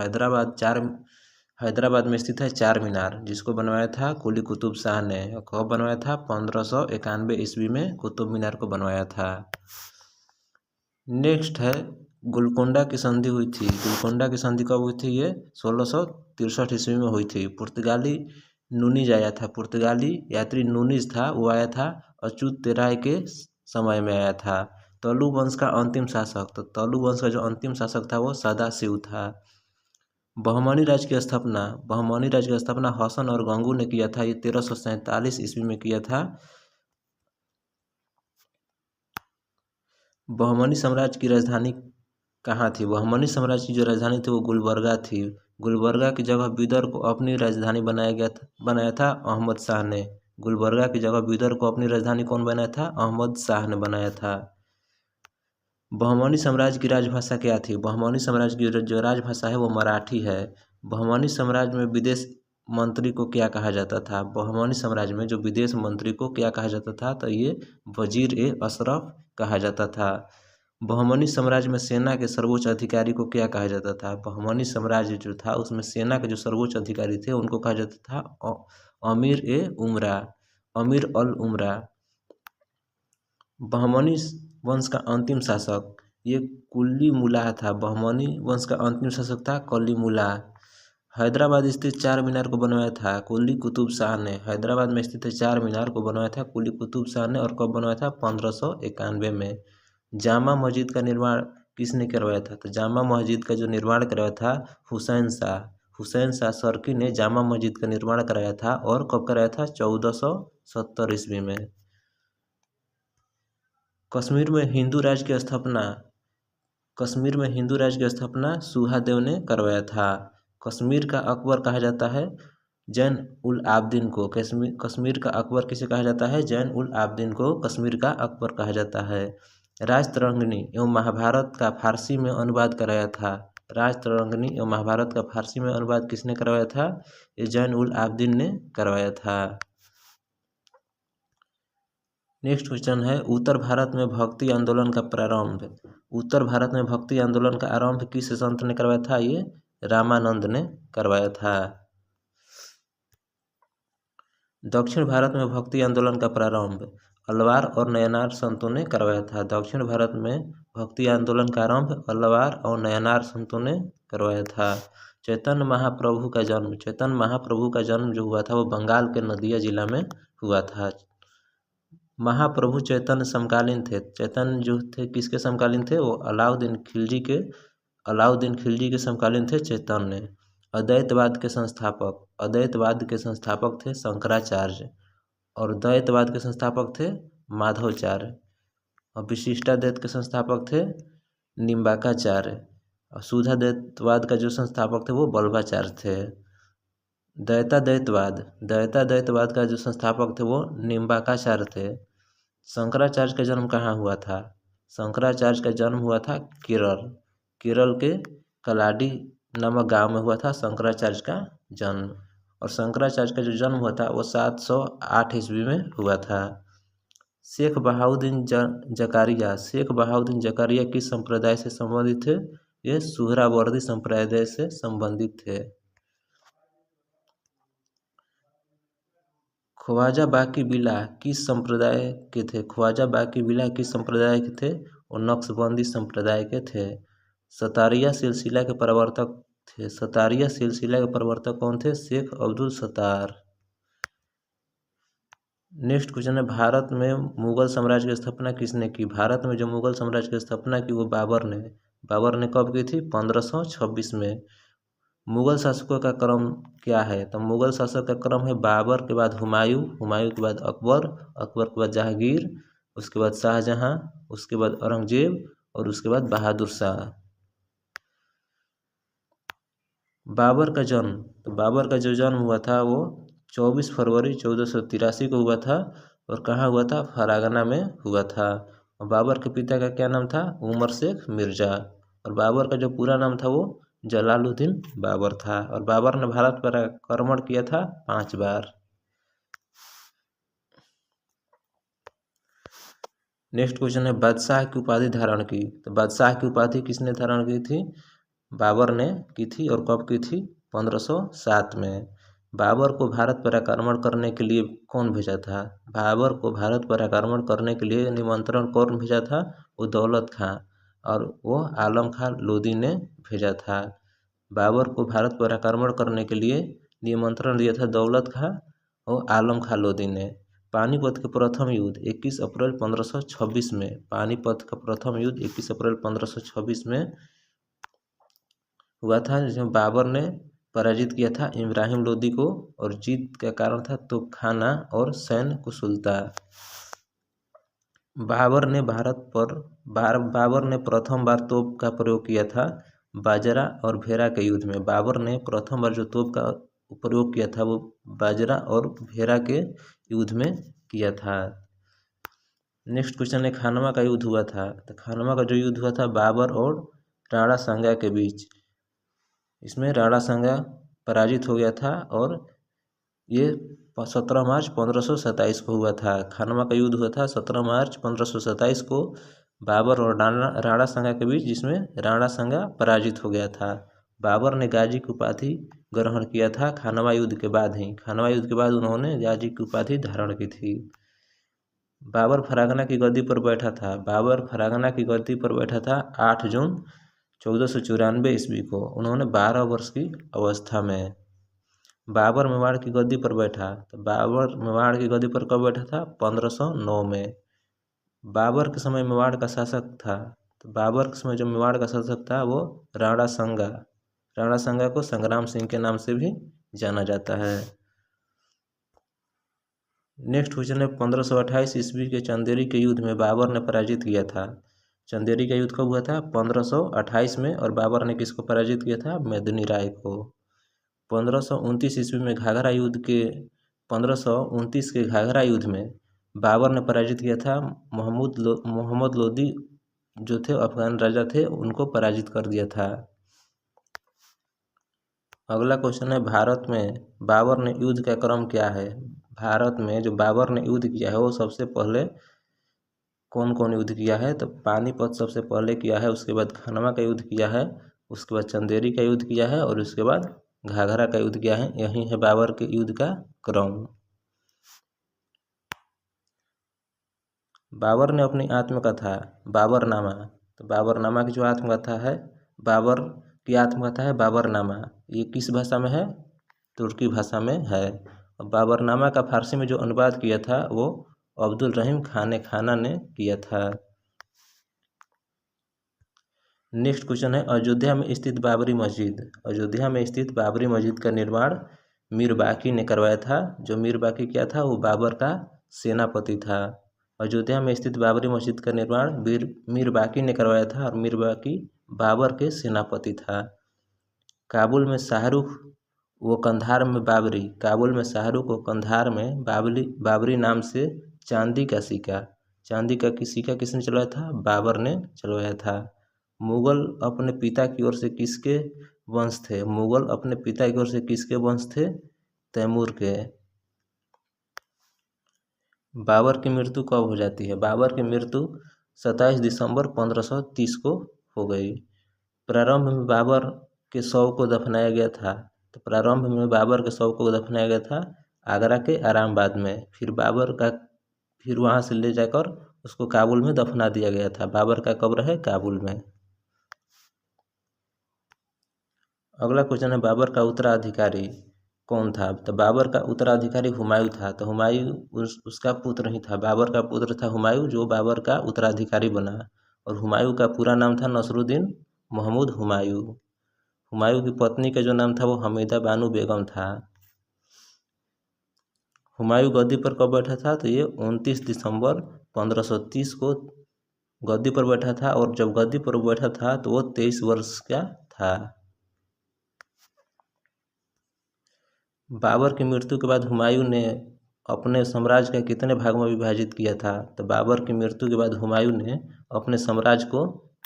हैदराबाद में स्थित है चार मीनार, जिसको बनवाया था कुली कुतुब शाह ने। कब बनवाया था? 1591 ईस्वी में कुतुब मीनार को बनवाया था। नेक्स्ट है गोलकोंडा की संधि हुई थी। गोलकोंडा की संधि कब हुई थी? ये 1663 ईस्वी में हुई थी। पुर्तगाली नूनीज आया था, पुर्तगाली यात्री नूनीज था, वो आया था अच्युत राय के समय में आया था। तलु वंश का अंतिम शासक, तो तलु वंश का जो अंतिम शासक था वो सदाशिव था। बहमनी राज्य की स्थापना हसन और गंगू ने किया था, ये 1347 ईस्वी में किया था। बहमनी साम्राज्य की राजधानी कहाँ थी? बहमनी साम्राज्य की जो राजधानी थी वो गुलबर्गा थी। गुलबर्गा की जगह बीदर को अपनी राजधानी बनाया था अहमद शाह ने। गुलबर्गा की जगह बीदर को अपनी राजधानी कौन बनाया था? अहमद शाह ने बनाया था। बहमनी साम्राज्य की राजभाषा क्या थी? बहमनी साम्राज्य की जो राजभाषा है वो मराठी है। बहमनी साम्राज्य में विदेश मंत्री को क्या कहा जाता था? बहमनी साम्राज्य में जो विदेश मंत्री को क्या कहा जाता था? तो ये वजीर ए अशरफ कहा जाता था। बहमनी साम्राज्य में सेना के सर्वोच्च अधिकारी को क्या कहा जाता था? बहमनी साम्राज्य जो था उसमें सेना के जो सर्वोच्च अधिकारी थे उनको कहा जाता था अमीर ए उमरा, अमीर अल उमरा। बहमनी वंश का अंतिम शासक ये कुलीमुल्लाह था। बहमनी वंश का अंतिम शासक था कुलीमुल्लाह। हैदराबाद स्थित चार मीनार को बनवाया था कुली कुतुब शाह ने। हैदराबाद में स्थित चार मीनार को बनवाया था कुली कुतुब शाह ने, और कब बनवाया था? 1591 में। जामा मस्जिद का निर्माण किसने करवाया था? तो जामा मस्जिद का जो निर्माण करवाया था हुसैन शाह, हुसैन शाह सरकी ने जामा मस्जिद का निर्माण कराया था, और कब कराया था? 1470 ईस्वी में। कश्मीर में हिंदू राज्य की स्थापना सुहादेव ने करवाया था। कश्मीर का अकबर कहा जाता है जैन उल आबदीन को। कश्मीर का अकबर किसे कहा जाता है? जैन उल आबदीन को कश्मीर का अकबर कहा जाता है। राजतरंगिणी एवं महाभारत का फारसी में अनुवाद कराया था। राजतरंगिणी एवं महाभारत का फारसी में अनुवाद किसने करवाया था? ये जैन उल आबदीन ने करवाया था। नेक्स्ट क्वेश्चन है उत्तर भारत में भक्ति आंदोलन का प्रारंभ। उत्तर भारत में भक्ति आंदोलन का आरंभ किस संत ने करवाया था? ये रामानंद ने करवाया था। दक्षिण भारत में भक्ति आंदोलन का प्रारंभ अलवार और नयनार संतों ने करवाया था। दक्षिण भारत में भक्ति आंदोलन का आरंभ अलवार और नयनार संतों ने करवाया था। चैतन्य महाप्रभु का जन्म, चैतन्य महाप्रभु का जन्म जो हुआ था वो बंगाल के नदिया जिला में हुआ था। महाप्रभु चैतन्य समकालीन थे। चैतन्य जो थे किसके समकालीन थे? वो अलाउद्दीन खिलजी के समकालीन थे चैतन्य। अद्वैतवाद के संस्थापक थे शंकराचार्य और द्वैतवाद के संस्थापक थे माधवाचार्य और विशिष्टाद्वैत के संस्थापक थे निम्बार्काचार्य और शुद्धाद्वैतवाद का जो संस्थापक थे वो वल्लभाचार्य थे। द्वैताद्वैतवाद का जो संस्थापक थे वो निम्बार्काचार्य थे। शंकराचार्य का जन्म कहाँ हुआ था? शंकराचार्य का जन्म हुआ था केरल के कलाडी नामक गांव में हुआ था शंकराचार्य का जन्म। और शंकराचार्य का जो जन्म हुआ था वो 708 ईस्वी में हुआ था। शेख बहाउद्दीन जकारिया किस संप्रदाय से संबंधित थे? ये सुहरावर्दी संप्रदाय से संबंधित थे। ख्वाजा बाकी बिल्ला किस संप्रदाय के थे? ख्वाजा बाकी बिल्ला किस संप्रदाय के थे? वो नक्शबंदी संप्रदाय के थे। सतारिया सिलसिला के प्रवर्तक कौन थे? शेख अब्दुल सत्तार। नेक्स्ट क्वेश्चन है, भारत में मुगल साम्राज्य की स्थापना किसने की? भारत में जो मुगल साम्राज्य की स्थापना की वो बाबर ने कब की थी? 1526 में। मुगल शासकों का क्रम क्या है? तो मुगल शासक का क्रम है बाबर के बाद हुमायूं के बाद अकबर के बाद जहांगीर, उसके बाद शाहजहां, उसके बाद औरंगजेब और उसके बाद बहादुर शाह। बाबर का जन्म, तो बाबर का जो जन्म हुआ था वो 24 फरवरी 1483 को हुआ था और कहाँ हुआ था? फरागना में हुआ था। और बाबर के पिता का क्या नाम था? उमर शेख मिर्जा। और बाबर का जो पूरा नाम था वो जलालुद्दीन बाबर था। और बाबर ने भारत पर आक्रमण किया था 5 बार। नेक्स्ट क्वेश्चन है, बादशाह की उपाधि धारण की, तो बादशाह की उपाधि किसने धारण की थी? बाबर ने की थी। और कब की थी? 1507 में। बाबर को भारत पर आक्रमण करने के लिए कौन भेजा था? बाबर को भारत पर आक्रमण करने के लिए निमंत्रण कौन भेजा था? वो दौलत खां और वो आलम खां लोदी ने भेजा था। बाबर को भारत पर आक्रमण करने के लिए निमंत्रण दिया था दौलत खां और आलम खां लोदी ने। पानीपत के प्रथम युद्ध 21 अप्रैल 1526 में। पानीपत का प्रथम युद्ध 21 अप्रैल 1526 में हुआ था, जिसमें बाबर ने पराजित किया था इब्राहिम लोदी को और जीत का कारण था तोपखाना और सैन्य कुशलता। बाबर ने प्रथम बार तोप का प्रयोग किया था बाजरा और भेरा के युद्ध में। बाबर ने प्रथम बार जो तोप का प्रयोग किया था वो बाजरा और भेरा के युद्ध में किया था। नेक्स्ट क्वेश्चन है, खानवा का युद्ध हुआ था, तो खानवा का जो युद्ध हुआ था बाबर और राणा सांगा के बीच, इसमें राणा सांगा पराजित हो गया था और ये 17 मार्च 1527 को हुआ था। खानवा का युद्ध हुआ था 17 मार्च 1527 को बाबर और राणा सांगा के बीच, जिसमें राणा सांगा पराजित हो गया था। बाबर ने गाजी की उपाधि ग्रहण किया था खानवा युद्ध के बाद ही। खानवा युद्ध के बाद उन्होंने गाजी की उपाधि धारण की थी। बाबर फरागना की गद्दी पर बैठा था। बाबर फरागना की गद्दी पर बैठा था 8 जून 1494 ईस्वी को। उन्होंने 12 वर्ष की अवस्था में। बाबर मेवाड़ की गद्दी पर बैठा, तो बाबर मेवाड़ की गद्दी पर कब बैठा था? 1509 में। बाबर के समय मेवाड़ का शासक था, तो बाबर के समय जो मेवाड़ का शासक था वो राणा सांगा को संग्राम सिंह के नाम से भी जाना जाता है। नेक्स्ट क्वेश्चन है, 1528 ईस्वी के चंदेरी के युद्ध में बाबर ने पराजित किया था। चंदेरी का युद्ध कब हुआ था? 1528 में। और बाबर ने किसको पराजित किया था? मेदिनी राय को। 1529 ईस्वी में 1529 के घाघरा युद्ध में बाबर ने पराजित किया था मोहम्मद लोदी जो थे अफगान राजा थे, उनको पराजित कर दिया था। अगला क्वेश्चन है, भारत में बाबर ने युद्ध का क्रम क्या है? भारत में जो बाबर ने युद्ध किया है वो सबसे पहले कौन कौन युद्ध किया है? तो पानीपत सबसे पहले किया है, उसके बाद खानवा का युद्ध किया है, उसके बाद चंदेरी का युद्ध किया है और उसके बाद घाघरा का युद्ध किया है। यही है बाबर के युद्ध का क्रम। बाबर ने अपनी आत्मकथा बाबरनामा, तो बाबरनामा की जो आत्मकथा है बाबर की आत्मकथा है बाबरनामा। ये किस भाषा में है? तुर्की भाषा में है। और बाबरनामा का फारसी में जो अनुवाद किया था वो अब्दुल रहीम खान खाना ने किया था। नेक्स्ट क्वेश्चन है, अयोध्या में स्थित बाबरी मस्जिद। अयोध्या में स्थित बाबरी मस्जिद का निर्माण मीर बाकी ने करवाया था। जो मीर बाकी क्या था? वो बाबर का सेनापति था। अयोध्या में स्थित बाबरी मस्जिद का निर्माण मीर बाकी ने करवाया था और मीर बाकी बाबर के सेनापति था। काबुल में शाहरुख व कंधार में बाबरी। काबुल में शाहरुख व कंधार में बाबरी नाम से चांदी का सिक्का। चांदी का सिक्का किसने चलवाया था? बाबर ने चलवाया था। मुगल अपने पिता की ओर से किसके वंश थे? मुगल अपने पिता की ओर से किसके वंश थे? तैमूर के। बाबर की मृत्यु कब हो जाती है? बाबर की मृत्यु 27 दिसंबर 1530 को हो गई। प्रारंभ में बाबर के शव को दफनाया गया था। तो प्रारंभ में बाबर के शव को दफनाया गया था आगरा के आरामबाग में। फिर वहाँ से ले जाकर उसको काबुल में दफना दिया गया था। बाबर का कब्र है काबुल में। अगला क्वेश्चन है, बाबर का उत्तराधिकारी कौन था? तो बाबर का उत्तराधिकारी हुमायूं था। तो हुमायूं उसका पुत्र ही था। बाबर का पुत्र था हुमायूं जो बाबर का उत्तराधिकारी बना। और हुमायूं का पूरा नाम था नसरुद्दीन महमूद हुमायूं। हुमायूं की पत्नी का जो नाम था वो हमीदा बानो बेगम था। हुमायूं गद्दी पर कब बैठा था? तो ये 29 दिसंबर 1530 को गद्दी पर बैठा था। और जब गद्दी पर बैठा था तो वो 23 वर्ष का था। बाबर की मृत्यु के बाद हुमायूं ने अपने साम्राज्य का कितने भागों में विभाजित किया था? तो बाबर की मृत्यु के बाद हुमायूं ने अपने साम्राज्य को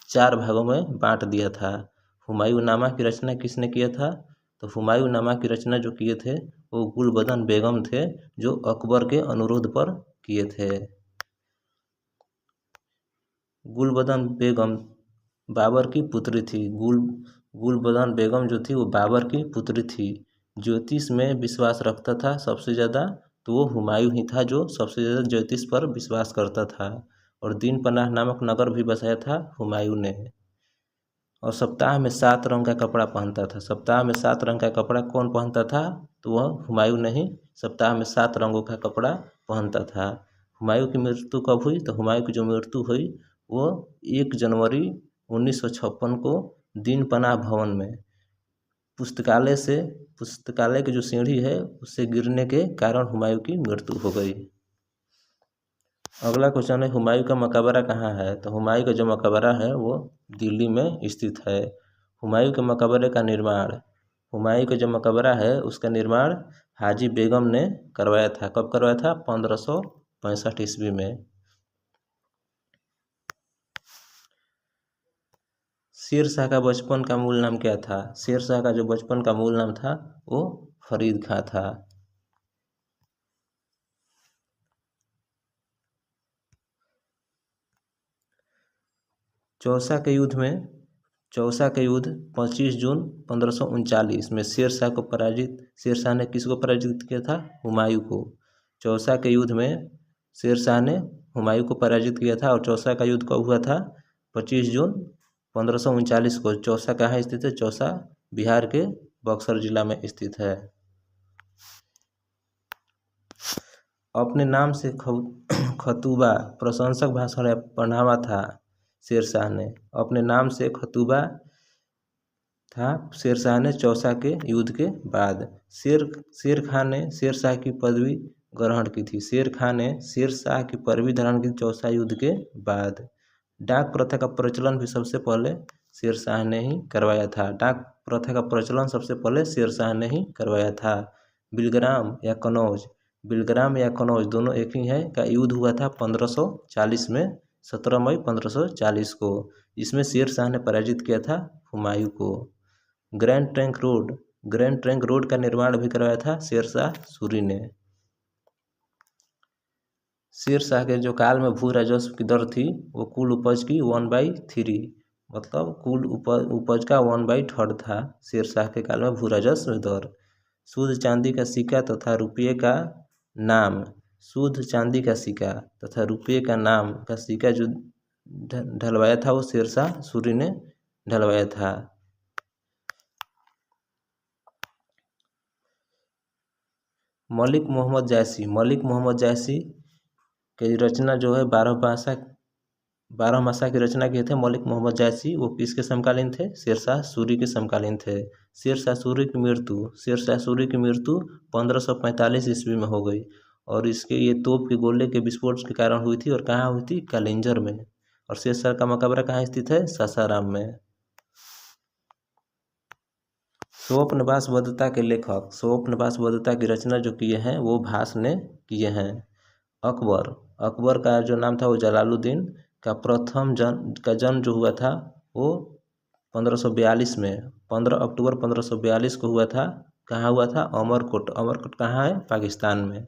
4 भागों में बांट दिया था। हुमायूं नामा की रचना किसने किया था? तो हुमायूं नामा की रचना जो किए थे वो गुलबदन बेगम थे, जो अकबर के अनुरोध पर किए थे। गुलबदन बेगम बाबर की पुत्री थी। गुलबदन बेगम जो थी वो बाबर की पुत्री थी। ज्योतिष में विश्वास रखता था सबसे ज़्यादा, तो वो हुमायूं ही था जो सबसे ज़्यादा ज्योतिष पर विश्वास करता था। और दीन पनाह नामक नगर भी बसाया था हुमायूं ने। और सप्ताह में 7 रंग का कपड़ा पहनता था। सप्ताह में 7 रंग का कपड़ा कौन पहनता था? तो वह हुमायूं ने ही सप्ताह में 7 रंगों का कपड़ा पहनता था। हुमायूं की मृत्यु कब हुई? तो हुमायूं की जो मृत्यु हुई वो 1 जनवरी 1956 को दीन पनाह भवन में पुस्तकालय की जो सीढ़ी है उससे गिरने के कारण हुमायूं की मृत्यु हो गई। अगला क्वेश्चन है, हुमायूं का मकबरा कहाँ है? तो हुमायूं का जो मकबरा है वो दिल्ली में स्थित है। हुमायूं के मकबरे का निर्माण हुमायूं का जो मकबरा है उसका निर्माण हाजी बेगम ने करवाया था। कब करवाया था? 1565 ईस्वी में। शेर शाह का बचपन का मूल नाम क्या था? शेर शाह का जो बचपन का मूल नाम था वो फरीद खां था। चौसा के युद्ध 25 जून 1539 में शेर शाह ने किसको पराजित किया था? हुमायूं को। चौसा के युद्ध में शेर शाह ने हुमायूं को पराजित किया था। और चौसा का युद्ध कब हुआ था? 25 जून 1539 को। चौसा कहाँ स्थित है? चौसा बिहार के बक्सर जिला में स्थित है। अपने नाम से खतूबा प्रशंसक भाषण पढ़ावा था शेर शाह ने। अपने नाम से खतूबा था शेर शाह ने चौसा के युद्ध के बाद। शेर खां ने शेर शाह की पदवी ग्रहण की थी। शेर खां ने शेर शाह की पदवी धारण की चौसा युद्ध के बाद। डाक प्रथा का प्रचलन भी सबसे पहले शेर शाह ने ही करवाया था। डाक प्रथा का प्रचलन सबसे पहले शेर शाह ने ही करवाया था। बिलग्राम या कनौज दोनों एक ही है का युद्ध हुआ था 1540 में, 17 मई 1540 को। इसमें शेर शाह ने पराजित किया था हुमायूं को। ग्रैंड ट्रंक रोड का निर्माण भी करवाया था शेर शाह सूरी ने। शेर शाह के जो काल में भू राजस्व की दर थी वो कुल उपज की 1/3, मतलब कुल उपज का 1/3 था शेर शाह के काल में भू राजस्व दर। शुद्ध चांदी का सिक्का तथा रुपये का नाम शुद्ध चांदी का सिक्का तथा रुपये का नाम का सिक्का जो ढलवाया था वो शेर शाह सूरी ने ढलवाया था। मलिक मोहम्मद जायसी की रचना जो है बारह मासा की रचना किए थे मलिक मोहम्मद जायसी। वो किसके समकालीन थे? शेरशाह सूरी के समकालीन थे। शेरशाह सूरी की मृत्यु 1545 ईस्वी में हो गई और इसके ये तोप के गोले के विस्फोट के कारण हुई थी। और कहाँ हुई थी? कालिंजर में। और शेरशाह का मकबरा कहाँ स्थित है? सासाराम में। स्वप्नवास बद्धता के लेखक, स्वप्नवास बद्धता की रचना जो किए हैं वो भास ने किए हैं। अकबर का जो नाम था वो जलालुद्दीन का जन्म जो हुआ था वो 1542 में 15 अक्टूबर 1542 को हुआ था। कहाँ हुआ था? अमरकोट कहाँ है? पाकिस्तान में।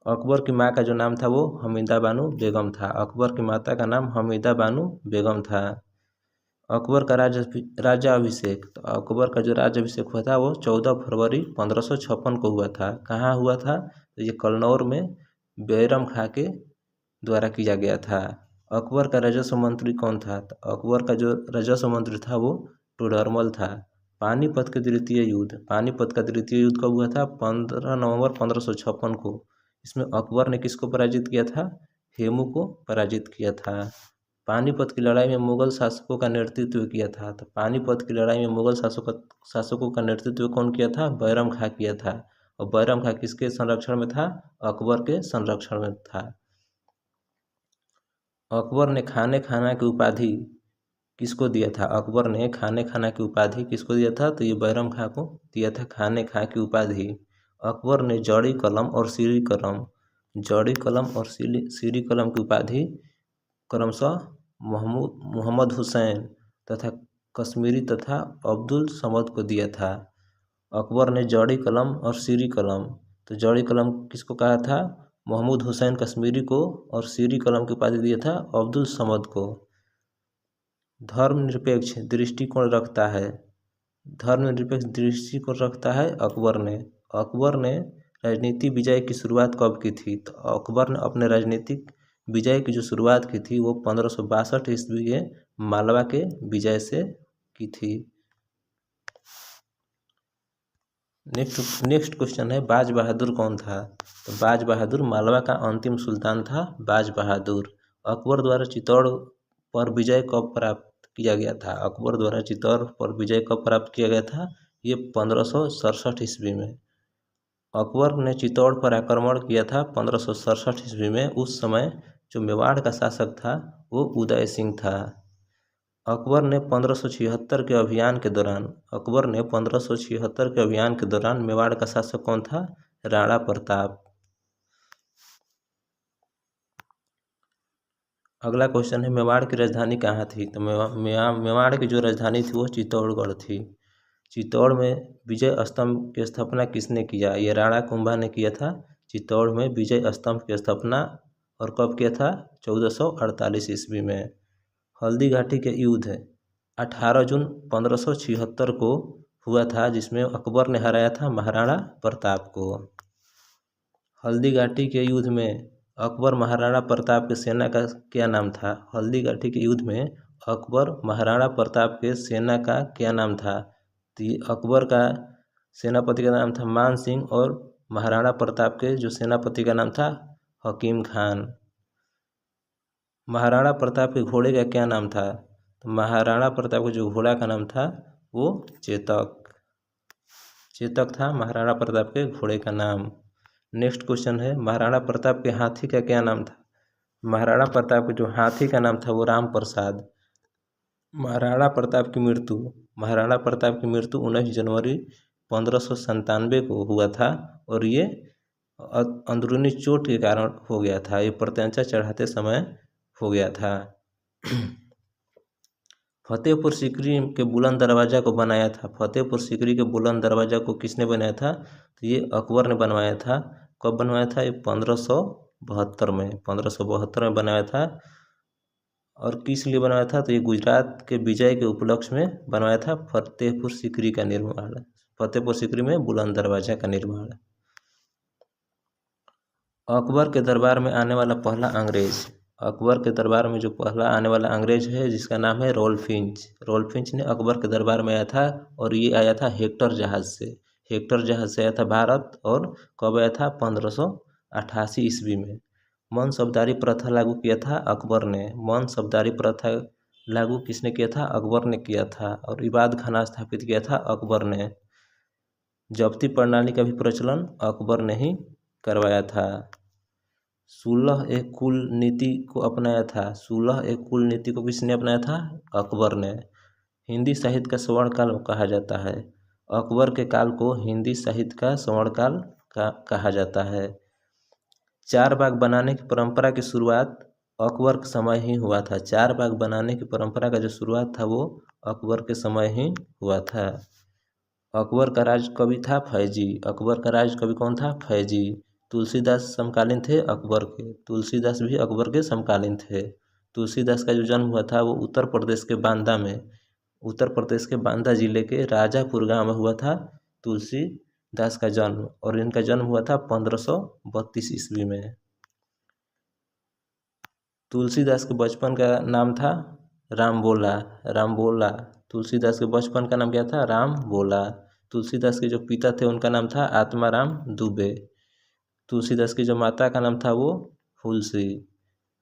अकबर की माँ का जो नाम था वो हमीदा बानो बेगम था। अकबर की माता का नाम हमीदा बानो बेगम था। अकबर का राज्याभिषेक, तो अकबर का जो राज्याभिषेक हुआ था वो 14 फरवरी 1556 को हुआ था। कहाँ हुआ था? तो ये कन्नौर में बैरम खां के द्वारा किया गया था। अकबर का राजस्व मंत्री कौन था? तो अकबर का जो राजस्व मंत्री था वो टोडरमल था। पानीपत का द्वितीय युद्ध कब हुआ था? 15 नवंबर 1556 को। इसमें अकबर ने किसको पराजित किया था? हेमू को पराजित किया था। पानीपत की लड़ाई में मुगल शासकों का नेतृत्व किया था। तो पानीपत की लड़ाई में मुगल शासकों का नेतृत्व कौन किया था? बैरम खां किया था। और बैरम खां किसके संरक्षण में था? अकबर के संरक्षण में था। अकबर ने खाने खाना की उपाधि किसको दिया था? अकबर ने खाने खाना की उपाधि किसको दिया था? तो ये बैरम खां को दिया था खाने खां की उपाधि। अकबर ने जड़ी कलम और सीरी कलम की उपाधि क्रमशः मोहम्मद हुसैन तथा कश्मीरी तथा अब्दुल समद को दिया था। अकबर ने जड़ी कलम और सीरी कलम, तो जड़ी कलम किसको कहा था? महमूद हुसैन कश्मीरी को। और सीरी कलम की उपाधि दिया था अब्दुल समद को। धर्मनिरपेक्ष दृष्टिकोण रखता है अकबर ने राजनीति विजय की शुरुआत कब की थी? तो अकबर ने अपने राजनीतिक विजय की जो शुरुआत की थी वो 1562 ईस्वी के मालवा के विजय से की थी। नेक्स्ट क्वेश्चन है बाज बहादुर कौन था? तो बाज बहादुर मालवा का अंतिम सुल्तान था बाज बहादुर। अकबर द्वारा चित्तौड़ पर विजय कब प्राप्त किया गया था? अकबर द्वारा चित्तौड़ पर विजय कब प्राप्त किया गया था? ये 1567 ईस्वी में। अकबर ने चित्तौड़ पर आक्रमण किया था 1567 ईस्वी में। उस समय जो मेवाड़ का शासक था वो उदय सिंह था। अकबर ने 1576 के अभियान के दौरान मेवाड़ का शासक कौन था? राणा प्रताप। अगला क्वेश्चन है मेवाड़ की राजधानी कहाँ थी? तो मेवाड़ की जो राजधानी थी वो चित्तौड़गढ़ थी। चित्तौड़ में विजय स्तंभ की स्थापना किसने किया? ये राणा कुंभा ने किया था। चित्तौड़ में विजय स्तंभ की स्थापना और कब किया था? 1448 ईस्वी में। हल्दी घाटी के युद्ध 18 जून 1576 को हुआ था जिसमें अकबर ने हराया था महाराणा प्रताप को। हल्दी घाटी के युद्ध में अकबर महाराणा प्रताप के सेना का क्या नाम था? हल्दी घाटी के युद्ध में अकबर महाराणा प्रताप के सेना का क्या नाम था? तो अकबर का सेनापति का नाम था मान सिंह और महाराणा प्रताप के जो सेनापति का नाम था हकीम खान। महाराणा प्रताप के घोड़े का क्या नाम था? तो महाराणा प्रताप के जो घोड़ा का नाम था वो चेतक था महाराणा प्रताप के घोड़े का नाम। नेक्स्ट क्वेश्चन है महाराणा प्रताप के हाथी का क्या नाम था? महाराणा प्रताप के जो हाथी का नाम था वो राम प्रसाद। महाराणा प्रताप की मृत्यु 19 जनवरी 1597 को हुआ था और ये अंदरूनी चोट के कारण हो गया था। ये प्रत्यंचा चढ़ाते समय हो गया था। फतेहपुर सीकरी के बुलंद दरवाज़ा को बनाया था। फतेहपुर सीकरी के बुलंद दरवाज़ा को किसने बनाया था? तो ये अकबर ने बनवाया था। कब बनवाया था? ये 1572 में बनाया था। और किस लिए बनाया था? तो ये गुजरात के विजय के उपलक्ष्य में बनवाया था फतेहपुर सीकरी का निर्माण। फतेहपुर सीकरी में बुलंद दरवाज़ा का निर्माण। अकबर के दरबार में आने वाला पहला अंग्रेज। अकबर के दरबार में जो पहला आने वाला अंग्रेज है जिसका नाम है रोलफिंच ने अकबर के दरबार में आया था और ये आया था हेक्टर जहाज़ से। हेक्टर जहाँ से आया था भारत, और कब आया था 1588 ईस्वी में। मनसबदारी प्रथा लागू किया था अकबर ने। मनसबदारी प्रथा लागू किसने किया था? अकबर ने किया था। और इबाद खाना स्थापित किया था अकबर ने। जब्ती प्रणाली का भी प्रचलन अकबर ने ही करवाया था। सुलह एक कुल नीति को अपनाया था। सुलह एक कुल नीति को किसने अपनाया था? अकबर ने। हिंदी साहित्य का स्वर्ण काल कहा जाता है। अकबर के काल को हिंदी साहित्य का स्वर्ण काल कहा जाता है। चार बाग बनाने की परंपरा की शुरुआत अकबर के समय ही हुआ था। चार बाग बनाने की परंपरा का जो शुरुआत था वो अकबर के समय ही हुआ था। अकबर का राज कवि था फैजी। अकबर का राज कवि कौन था? फैजी। तुलसीदास समकालीन थे अकबर के। तुलसीदास भी अकबर के समकालीन थे। तुलसीदास का जो जन्म हुआ था वो उत्तर प्रदेश के बांदा में, उत्तर प्रदेश के बांदा जिले के राजापुर गांव में हुआ था तुलसीदास का जन्म। और इनका जन्म हुआ था 1532 ईस्वी में। तुलसीदास के बचपन का नाम था रामबोला। रामबोला। तुलसीदास के बचपन का नाम क्या था? रामबोला। तुलसीदास के जो पिता थे उनका नाम था आत्माराम दुबे। तुलसीदास की जो माता का नाम था वो फुलसी।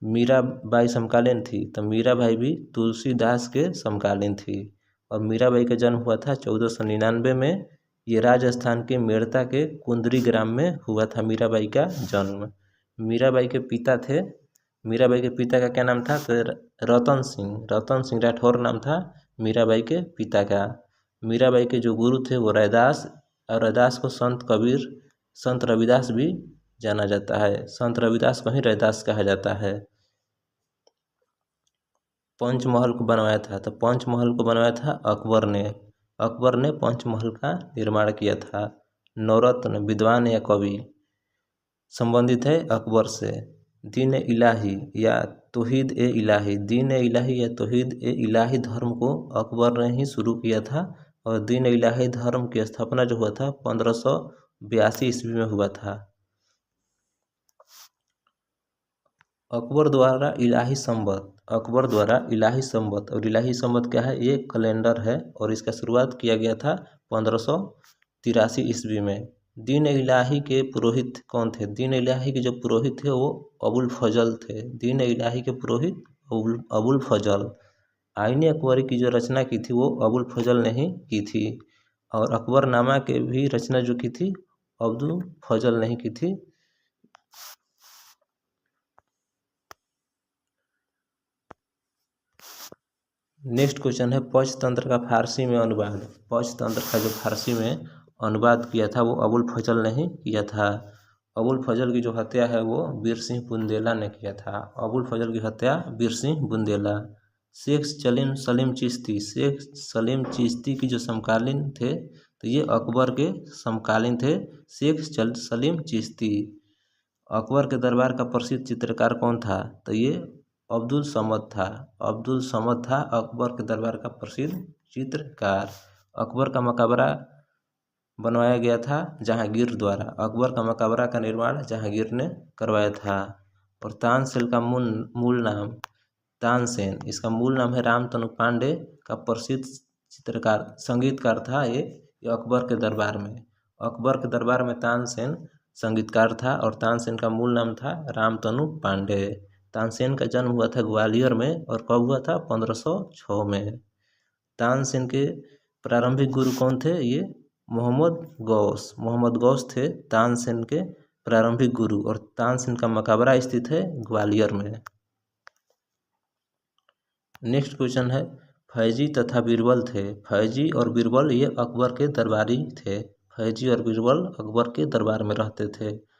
मीराबाई समकालीन थी, तो मीराबाई भी तुलसीदास के समकालीन थी। और मीराबाई का जन्म हुआ था 1499 में। ये राजस्थान के मेड़ता के कुंदरी ग्राम में हुआ था मीराबाई का जन्म। मीराबाई के पिता थे, मीराबाई के पिता का क्या नाम था? तो रतन सिंह। रतन सिंह राठौर नाम था मीराबाई के पिता का। मीराबाई के जो गुरु थे वो रैदास, और रैदास को संत कबीर, संत रविदास भी जाना जाता है। संत रविदास को ही रैदास कहा जाता है। पंचमहल को बनवाया था, तो पंचमहल को बनवाया था अकबर ने। अकबर ने पंचमहल का निर्माण किया था। नवरत्न विद्वान या कवि संबंधित है अकबर से। दीन इलाही या तौहीद ए इलाही, दीन इलाही या तौहीद ए इलाही धर्म को अकबर ने ही शुरू किया था। और दीन इलाही धर्म की स्थापना जो हुआ था 1582 ईस्वी में हुआ था। अकबर द्वारा इलाही संवत, अकबर द्वारा इलाही संवत, और इलाही संवत क्या है? ये कैलेंडर है और इसका शुरुआत किया गया था 1583 ईस्वी में। दीन इलाही के पुरोहित कौन थे? दीन इलाही के जो पुरोहित थे वो अबुल फजल थे। दीन इलाही के पुरोहित अबुल फजल। आईने अकबरी की जो रचना की थी वो अबुल फजल ने ही की थी। और अकबरनामा के भी रचना जो की थी अब्दुल फजल ने ही की थी। नेक्स्ट क्वेश्चन है पंचतंत्र का फारसी में अनुवाद। पंचतंत्र का जो फारसी में अनुवाद किया था वो अबुल फजल ने ही किया था। अबुल फजल की जो हत्या है वो बीर सिंह बुंदेला ने किया था। अबुल फजल की हत्या बीर सिंह बुंदेला। शेख सलीम चिश्ती, शेख सलीम चिश्ती की जो समकालीन थे तो ये अकबर के समकालीन थे, शेख सलीम चिश्ती। अकबर के दरबार का प्रसिद्ध चित्रकार कौन था? तो ये अब्दुल समद था। अब्दुल समद था अकबर के दरबार का प्रसिद्ध चित्रकार। अकबर का मकबरा बनवाया गया था जहांगीर द्वारा। अकबर का मकबरा का निर्माण जहांगीर ने करवाया था। और तानसेन का मूल नाम तानसेन, इसका मूल नाम है रामतनु पांडे का प्रसिद्ध चित्रकार संगीतकार था ये अकबर के दरबार में। अकबर के दरबार में तानसेन संगीतकार था और तानसेन का मूल नाम था रामतनु पांडे। तानसेन का जन्म हुआ था ग्वालियर में और कब हुआ था? 1506 में। तानसेन के प्रारंभिक गुरु कौन थे? ये मोहम्मद गौस। मोहम्मद गौस थे तानसेन के प्रारंभिक गुरु। और तानसेन का मकबरा स्थित है ग्वालियर में। नेक्स्ट क्वेश्चन है फैजी तथा बीरबल थे। फैजी और बीरबल ये अकबर के दरबारी थे। फैजी और बीरबल अकबर के दरबार में रहते थे।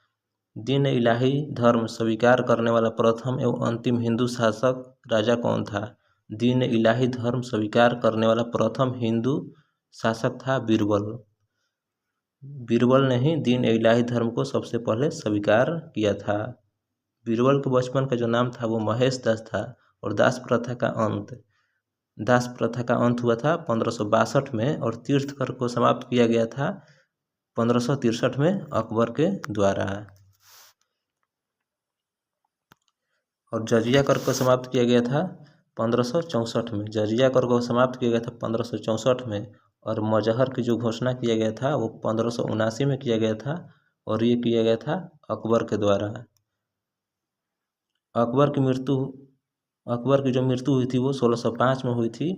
दीन इलाही धर्म स्वीकार करने वाला प्रथम एवं अंतिम हिंदू शासक राजा कौन था? दीन इलाही धर्म स्वीकार करने वाला प्रथम हिंदू शासक था बीरबल। बीरबल ने ही दीन इलाही धर्म को सबसे पहले स्वीकार किया था। बीरबल के बचपन का जो नाम था वो महेश दास था। और दास प्रथा का अंत हुआ था 1562 में। और तीर्थकर को समाप्त किया गया था 1563 में अकबर के द्वारा। और जजिया कर को समाप्त किया गया था 1564 में। जजिया कर को समाप्त किया गया था 1564 में। और मजहर की जो घोषणा किया गया था वो 1579 में किया गया था और ये किया गया था अकबर के द्वारा। अकबर की जो मृत्यु हुई थी वो 1605 में हुई थी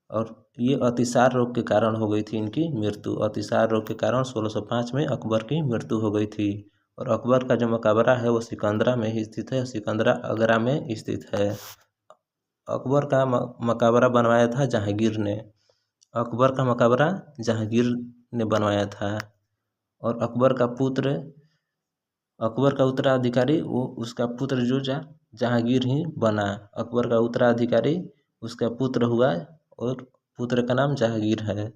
और ये अतिसार रोग के कारण हो गई थी इनकी मृत्यु। अतिसार रोग के कारण 1605 में अकबर की मृत्यु हो गई थी। और अकबर का जो मकबरा है वो सिकंदरा में ही स्थित है, सिकंदरा आगरा में स्थित है। अकबर का मकबरा बनवाया था जहांगीर ने। अकबर का मकबरा जहांगीर ने बनवाया था। और अकबर का उत्तराधिकारी वो उसका पुत्र जो जहांगीर ही बना। अकबर का उत्तराधिकारी उसका पुत्र हुआ और पुत्र का नाम जहांगीर है।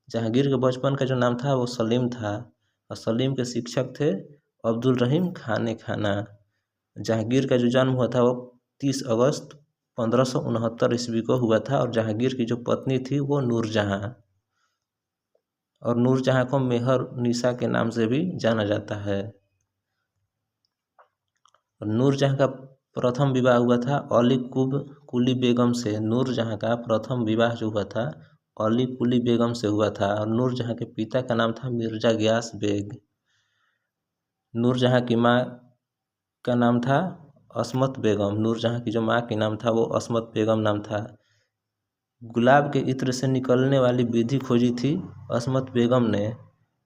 जहांगीर के बचपन का जो नाम था वो सलीम था और सलीम के शिक्षक थे अब्दुल रहीम खान खाना। जहांगीर का जो जन्म हुआ था वो 30 अगस्त 1569 ईस्वी को हुआ था और जहांगीर की जो पत्नी थी वो नूरजहां, और नूरजहां को मेहर निसा के नाम से भी जाना जाता है। नूरजहां का प्रथम विवाह हुआ था अली कुली बेगम से। नूरजहां का प्रथम विवाह जो हुआ था अली कुली बेगम से हुआ था और नूरजहां के पिता का नाम था मिर्जा गियास बेग। नूरजहां की माँ का नाम था अस्मत बेगम। नूरजहां की जो माँ के नाम था वो अस्मत बेगम नाम था। गुलाब के इत्र से निकलने वाली विधि खोजी थी अस्मत बेगम ने।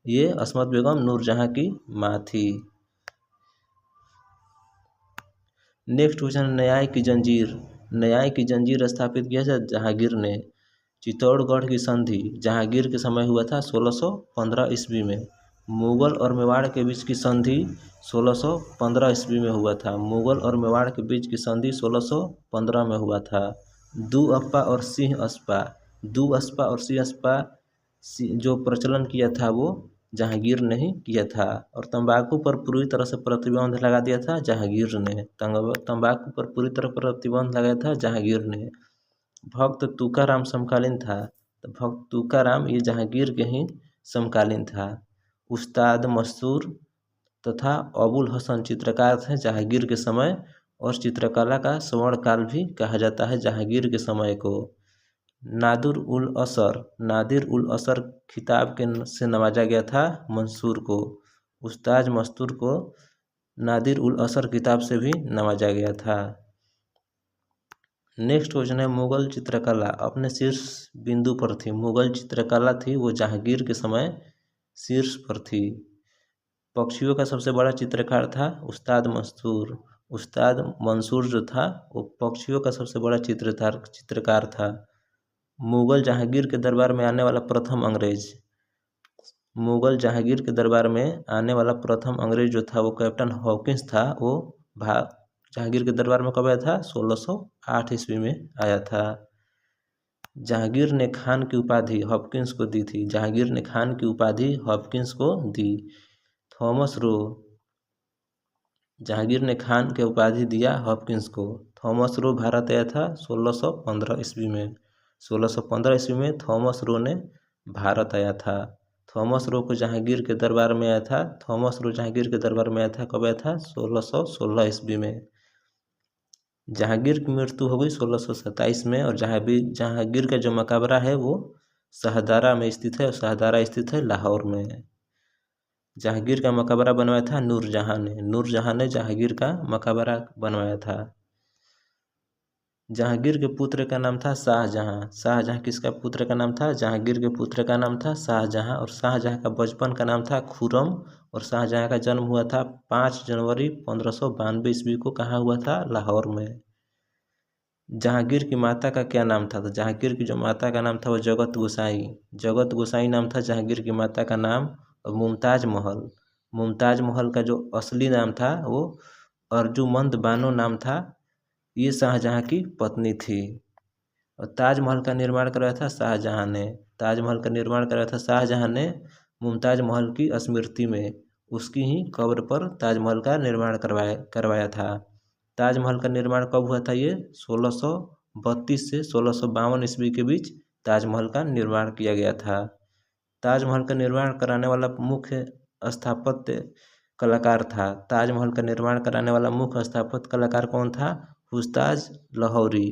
ये अस्मत बेगम नूरजहां की माँ थी। नेक्स्ट क्वेश्चन, न्याय की जंजीर। न्याय की जंजीर स्थापित किया था जहांगीर ने। चित्तौड़गढ़ की संधि जहांगीर के समय हुआ था 1615 ईस्वी में। मुगल और मेवाड़ के बीच की संधि 1615 ईस्वी में हुआ था। मुगल और मेवाड़ के बीच की संधि 1615 में हुआ था। दुअस्पा और सिंह अस्पा जो प्रचलन किया था वो जहांगीर ने ही किया था। और तंबाकू पर पूरी तरह से प्रतिबंध लगा दिया था जहांगीर ने। तंबाकू पर पूरी तरह प्रतिबंध लगाया था जहांगीर ने। भक्त तुकाराम समकालीन था, तो भक्त तुकाराम ये जहांगीर के ही समकालीन था। उस्ताद मस्तूर तथा अबुल हसन चित्रकार थे जहांगीर के समय और चित्रकला का स्वर्ण काल भी कहा जाता है जहांगीर के समय को। नादिर उल असर खिताब से नवाजा गया था मंसूर को। उस्ताद मस्तूर को नादिर उल असर किताब से भी नवाजा गया था। नेक्स्ट क्वेश्चन है, मुगल चित्रकला अपने शीर्ष बिंदु पर थी। मुगल चित्रकला थी वो जहांगीर के समय शीर्ष पर थी। पक्षियों का सबसे बड़ा चित्रकार था उस्ताद मंसूर। उस्ताद मंसूर जो था वो पक्षियों का सबसे बड़ा चित्रकार था। मुगल जहांगीर के दरबार में आने वाला प्रथम अंग्रेज। मुगल जहांगीर के दरबार में आने वाला प्रथम अंग्रेज जो था वो कैप्टन हॉकिंस था। वो जहांगीर के दरबार में कब आया था? 1608 ईस्वी में आया था। जहांगीर ने खान की उपाधि हॉपकिंस को दी थी। जहांगीर ने खान की उपाधि हॉपकिंस को दी। थॉमस रो, जहांगीर ने खान के उपाधि दिया हॉपकिंस को। थॉमस रो भारत आया था 1615 ईस्वी में। 1615 ईस्वी में थॉमस रो ने भारत आया था। थॉमस रो को जहांगीर के दरबार में आया था। थॉमस रो जहांगीर के दरबार में आया था, कब आया था? 1616 ईस्वी में। जहांगीर की मृत्यु हो गई 1627 में और जहांगीर का जो मकबरा है वो शाहदारा में स्थित है और शाहदारा स्थित है लाहौर में। जहांगीर का मकबरा बनवाया था नूरजहां ने। नूरजहां ने जहांगीर का मकबरा बनवाया था। जहांगीर के पुत्र का नाम था शाहजहां। शाहजहां किसका पुत्र का नाम था? जहांगीर के पुत्र का नाम था शाहजहां। और शाहजहां का बचपन का नाम था खुर्रम। और शाहजहां का जन्म हुआ था 5 जनवरी 1592 ईस्वी को। कहाँ हुआ था? लाहौर में। जहांगीर की माता का क्या नाम था? तो जहांगीर की जो माता का नाम था वो जगत गोसाई। जगत गोसाई नाम था जहांगीर की माता का नाम। और मुमताज महल का जो असली नाम था वो अर्जुमंद बानो नाम था। ये शाहजहां की पत्नी थी। और ताजमहल का निर्माण कराया था शाहजहां ने। ताजमहल का निर्माण कराया था शाहजहां ने मुमताज महल की स्मृति में। उसकी ही कब्र पर ताजमहल का निर्माण करवाया था। ताजमहल का निर्माण कब हुआ था? ये 1632 से 1652 ईस्वी के बीच ताजमहल का निर्माण किया गया था। ताजमहल का निर्माण कराने वाला मुख्य स्थापत्य कलाकार था। ताजमहल का निर्माण कराने वाला मुख्य स्थापत्य कलाकार कौन था? उस्ताद लाहौरी।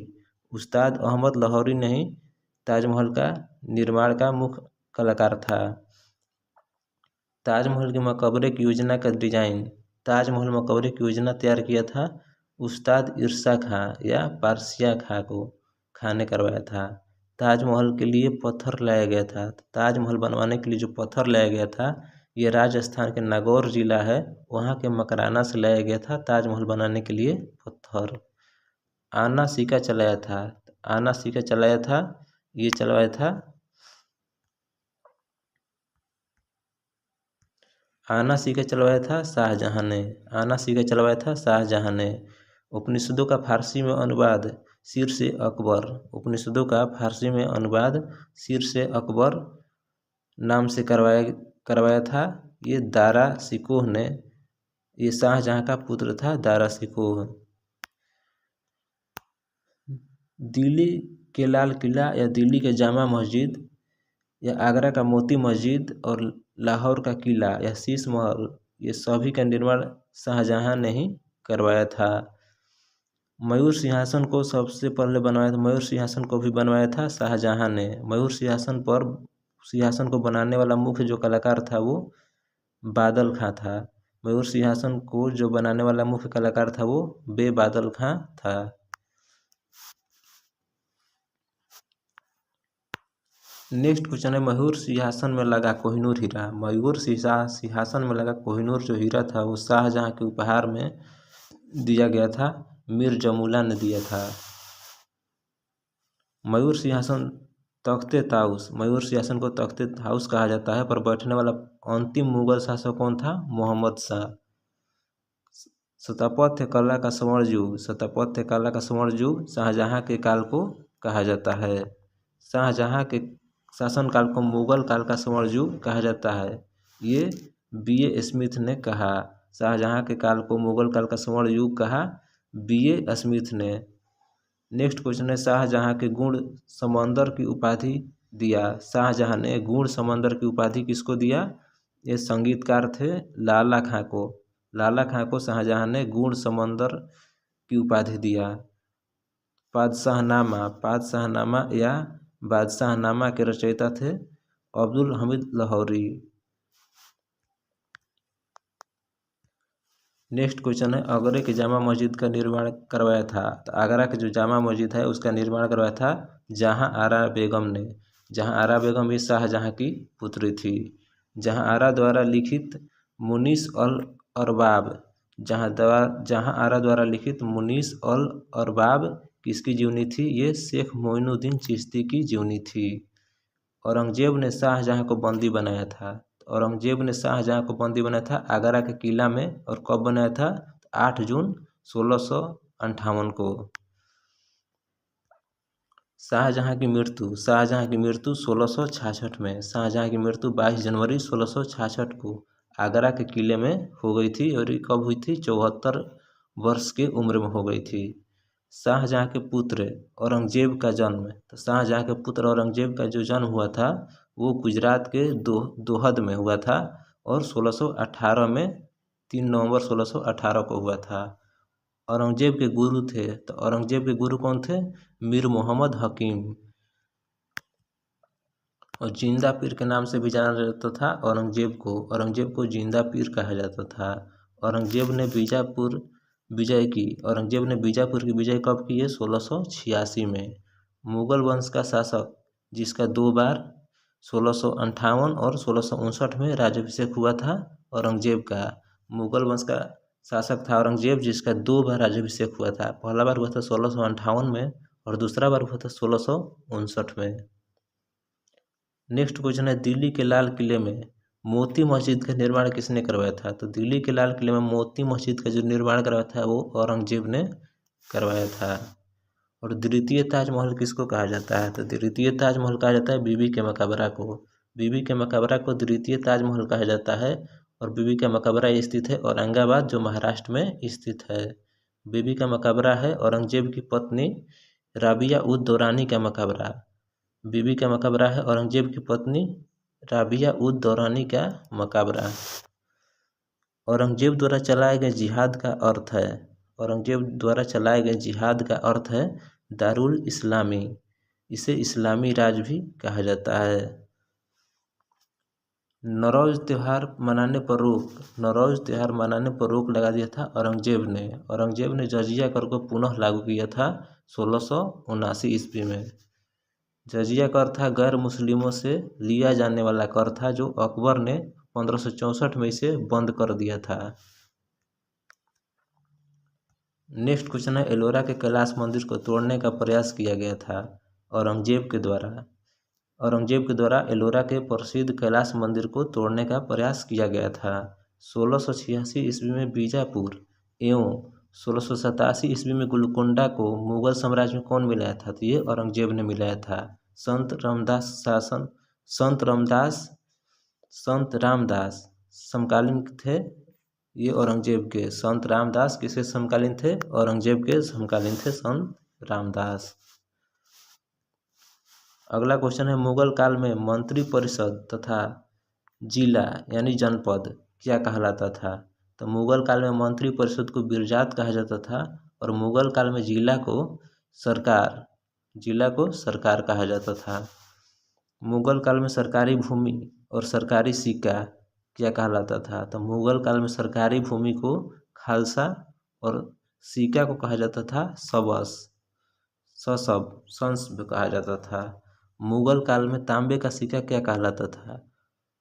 उस्ताद अहमद लाहौरी ने ही ताजमहल का निर्माण का मुख्य कलाकार था। ताजमहल के मकबरे की योजना का डिजाइन, ताजमहल मकबरे की योजना तैयार किया था उस्ताद ईर्षा खां या पारसिया खां ने करवाया था। ताजमहल के लिए पत्थर लाया गया था, ताजमहल बनवाने के लिए जो पत्थर लाया गया था ये राजस्थान के नागौर जिला है, वहाँ के मकराना से लाया गया था ताजमहल बनाने के लिए पत्थर। आना सिक्का चलाया था, आना सिक्का चलाया था, ये चलवाया था आना सिक्का चलवाया था शाहजहां ने, आना सिक्का चलवाया था शाहजहां ने। उपनिषदों का फारसी में अनुवाद शीर से अकबर, उपनिषदों का फारसी में अनुवाद शीर से अकबर नाम से करवाया था ये दारा शिकोह ने। ये शाहजहां का पुत्र था दारा शिकोह। दिल्ली के लाल किला या दिल्ली के जामा मस्जिद या आगरा का मोती मस्जिद और लाहौर का किला या शीश महल, ये सभी का निर्माण शाहजहां ने ही करवाया था। मयूर सिंहासन को सबसे पहले बनवाया था, मयूर सिंहासन को भी बनवाया था शाहजहां ने। मयूर सिंहासन को बनाने वाला मुख्य जो कलाकार था वो बादल खां था। मयूर सिंहासन को जो बनाने वाला मुख्य कलाकार था वो बादल खां था। नेक्स्ट क्वेश्चन है मयूर सिंहासन में लगा कोहिनूर हीरा। मयूर सिंहासन में लगा कोहिनूर जो हीरा था वो शाहजहां के उपहार में दिया गया था, मीर जमूला ने दिया था। मयूर सिंहासन तख्ते ताउस, मयूर सिंहासन को तख्ते ताउस कहा जाता है, पर बैठने वाला अंतिम मुगल शासक कौन था? मोहम्मद शाह। स्थापत्य कला का स्वर्ण युग, स्थापत्य कला का स्वर्ण युग शाहजहां के काल को कहा जाता है। शाहजहां के शासनकाल को मुगल काल का स्वर्ण युग कहा जाता है, ये B.A. स्मिथ ने कहा। शाहजहां के काल को मुगल काल का स्वर्ण युग कहा B.A. स्मिथ ने। नेक्स्ट क्वेश्चन है शाहजहां के गुण समंदर की उपाधि दिया। शाहजहां ने गुण समंदर की उपाधि किसको दिया? ये संगीतकार थे लाला खां को। लाला खां को शाहजहां ने गुण समंदर की उपाधि दिया। पादशाहनामा या बादशाहनामा के रचयिता थे अब्दुल हमीद लाहौरी। नेक्स्ट क्वेश्चन है आगरा की जामा मस्जिद का निर्माण करवाया था। तो आगरा की जो जामा मस्जिद है उसका निर्माण करवाया था जहां आरा बेगम ने। जहां आरा बेगम ये शाहजहां की पुत्री थी। जहां आरा द्वारा लिखित मुनीस अल अरबाब, जहां आरा द्वारा लिखित मुनीस अल अरबाब किसकी जीवनी थी? ये शेख मोइनुद्दीन चिश्ती की जीवनी थी। औरंगजेब ने शाहजहां को बंदी बनाया था। औरंगजेब ने शाहजहां को बंदी बनाया था आगरा के किला में, और कब बनाया था? 8 जून 1658 को। शाहजहां की मृत्यु 1666 में। शाहजहां की मृत्यु 22 जनवरी 1666 को आगरा के किले में हो गई थी, और ये कब हुई थी? 74 वर्ष की उम्र में हो गई थी। शाहजहां के पुत्र औरंगजेब का जन्म, तो शाहजहां के पुत्र औरंगजेब का जो जन्म हुआ था वो गुजरात के दोहद में हुआ था, और 1618 में 3 नवंबर 1618 को हुआ था। औरंगजेब के गुरु थे, तो औरंगजेब के गुरु कौन थे? मीर मोहम्मद हकीम, और जिंदा पीर के नाम से भी जाना जाता था औरंगजेब को जिंदा पीर कहा जाता था। औरंगजेब ने बीजापुर की विजय कब की है? 1686 में। मुगल वंश का शासक जिसका 2 बार 1658 और 1659 में राज्याभिषेक हुआ था औरंगजेब का। मुगल वंश का शासक था औरंगजेब जिसका 2 बार राज्याभिषेक हुआ था। पहला बार हुआ था 1658 में और दूसरा बार हुआ था 1659 में। नेक्स्ट क्वेश्चन है दिल्ली के लाल किले में मोती मस्जिद का निर्माण किसने करवाया था? तो दिल्ली के लाल किले में मोती मस्जिद का जो निर्माण करवाया था वो औरंगजेब ने करवाया था। और द्वितीय ताजमहल किसको कहा जाता है? तो द्वितीय ताजमहल कहा जाता है बीबी के मकबरा को। बीबी के मकबरा को द्वितीय ताजमहल कहा जाता है, और बीबी का मकबरा स्थित है औरंगाबाद जो महाराष्ट्र में स्थित है। बीबी का मकबरा है औरंगजेब की पत्नी राबिया उद दौरानी का मकबरा। बीबी का मकबरा है औरंगजेब की पत्नी राबिया उद दौरानी का मकबरा। औरंगजेब द्वारा चलाए गए जिहाद का अर्थ है, औरंगजेब द्वारा चलाए गए जिहाद का अर्थ है दारुल इस्लामी। इसे इस्लामी राज भी कहा जाता है। नौरोज त्यौहार मनाने पर रोक लगा दिया था औरंगजेब ने जजिया कर को पुनः लागू किया था 1679 ईस्वी में। जजिया कर था गैर मुस्लिमों से लिया जाने वाला कर था जो अकबर ने 1564 में इसे बंद कर दिया था। नेक्स्ट क्वेश्चन है, एलोरा के कैलाश मंदिर को तोड़ने का प्रयास किया गया था औरंगजेब के द्वारा एलोरा के प्रसिद्ध कैलाश मंदिर को तोड़ने का प्रयास किया गया था। 1686 ईस्वी में बीजापुर एवं 1687 ईस्वी में गोलकोंडा को मुगल साम्राज्य में कौन मिलाया था? तो ये औरंगजेब ने मिलाया था। संत रामदास समकालीन थे ये औरंगजेब के। संत रामदास किसके समकालीन थे? औरंगजेब के समकालीन थे संत रामदास। अगला क्वेश्चन है, मुगल काल में मंत्री परिषद तथा जिला यानी जनपद क्या कहलाता था? तो मुगल काल में मंत्री परिषद को बिरजात कहा जाता था और मुगल काल में जिला को सरकार कहा जाता था। मुगल काल में सरकारी भूमि और सरकारी सिक्का क्या कहलाता था? तो मुगल काल में सरकारी भूमि को खालसा और सिक्का को कहा जाता था संस कहा जाता था। मुगल काल में तांबे का सिक्का क्या कहलाता था?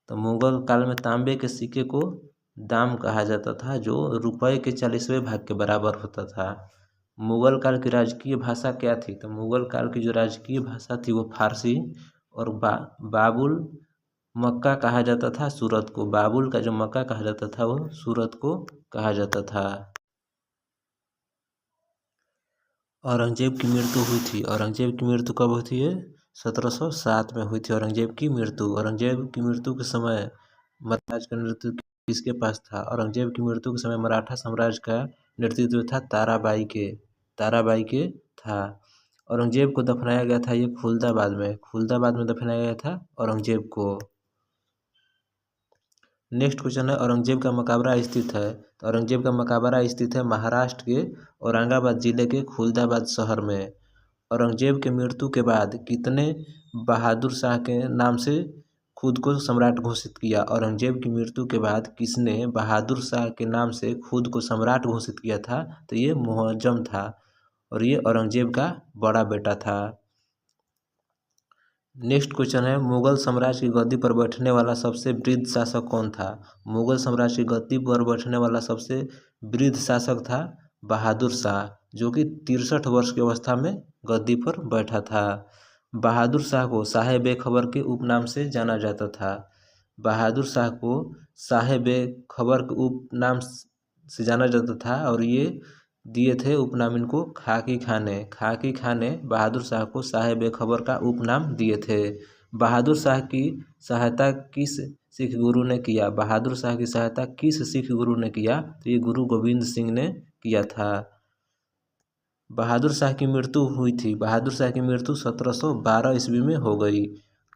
तो मुगल काल में तांबे के सिक्के को दाम कहा जाता था जो रुपए के 40वें भाग के बराबर होता था। मुगल काल की राजकीय भाषा क्या थी? तो मुगल काल की जो राजकीय भाषा थी वो फारसी और बाबुल मक्का कहा जाता था सूरत को। बाबुल का जो मक्का कहा जाता था वो सूरत को कहा जाता था। औरंगजेब की मृत्यु हुई थी। औरंगजेब की मृत्यु कब हुई थी? 1707 में हुई थी औरंगजेब की मृत्यु। औरंगजेब की मृत्यु के समय मराठाज का नेतृत्व किसके पास था? औरंगजेब की मृत्यु के समय मराठा साम्राज्य का नेतृत्व था ताराबाई के था। औरंगजेब को दफनाया गया था ये खुलदाबाद में दफनाया गया था औरंगजेब को। नेक्स्ट क्वेश्चन है, औरंगजेब का मकबरा स्थित है। तो औरंगजेब का मकबरा स्थित है महाराष्ट्र के औरंगाबाद जिले के खुलदाबाद शहर में। औरंगजेब के मृत्यु के बाद कितने बहादुर शाह के नाम से खुद को सम्राट घोषित किया? औरंगजेब की मृत्यु के बाद किसने बहादुर शाह के नाम से खुद को सम्राट घोषित किया था? तो ये मुअज्जम था और ये औरंगजेब का बड़ा बेटा था। नेक्स्ट क्वेश्चन है, मुगल साम्राज्य की गद्दी पर बैठने वाला सबसे वृद्ध शासक कौन था? मुगल साम्राज्य की गद्दी पर बैठने वाला सबसे वृद्ध शासक था बहादुर शाह जो कि 63 वर्ष की अवस्था में गद्दी पर बैठा था। बहादुर शाह को साहेब-ए-खबर के उपनाम से जाना जाता था। बहादुर शाह को साहेब-ए-खबर के उपनाम से जाना जाता था और ये दिए थे उपनाम इनको खाकी खाने बहादुर शाह को साहेब-ए-खबर का उपनाम दिए थे। बहादुर शाह की सहायता किस सिख गुरु ने किया? बहादुर शाह की सहायता किस सिख गुरु ने किया? तो ये गुरु गोविंद सिंह ने किया था। बहादुर शाह की मृत्यु हुई थी। बहादुर शाह की मृत्यु 1712 ईस्वी में हो गई।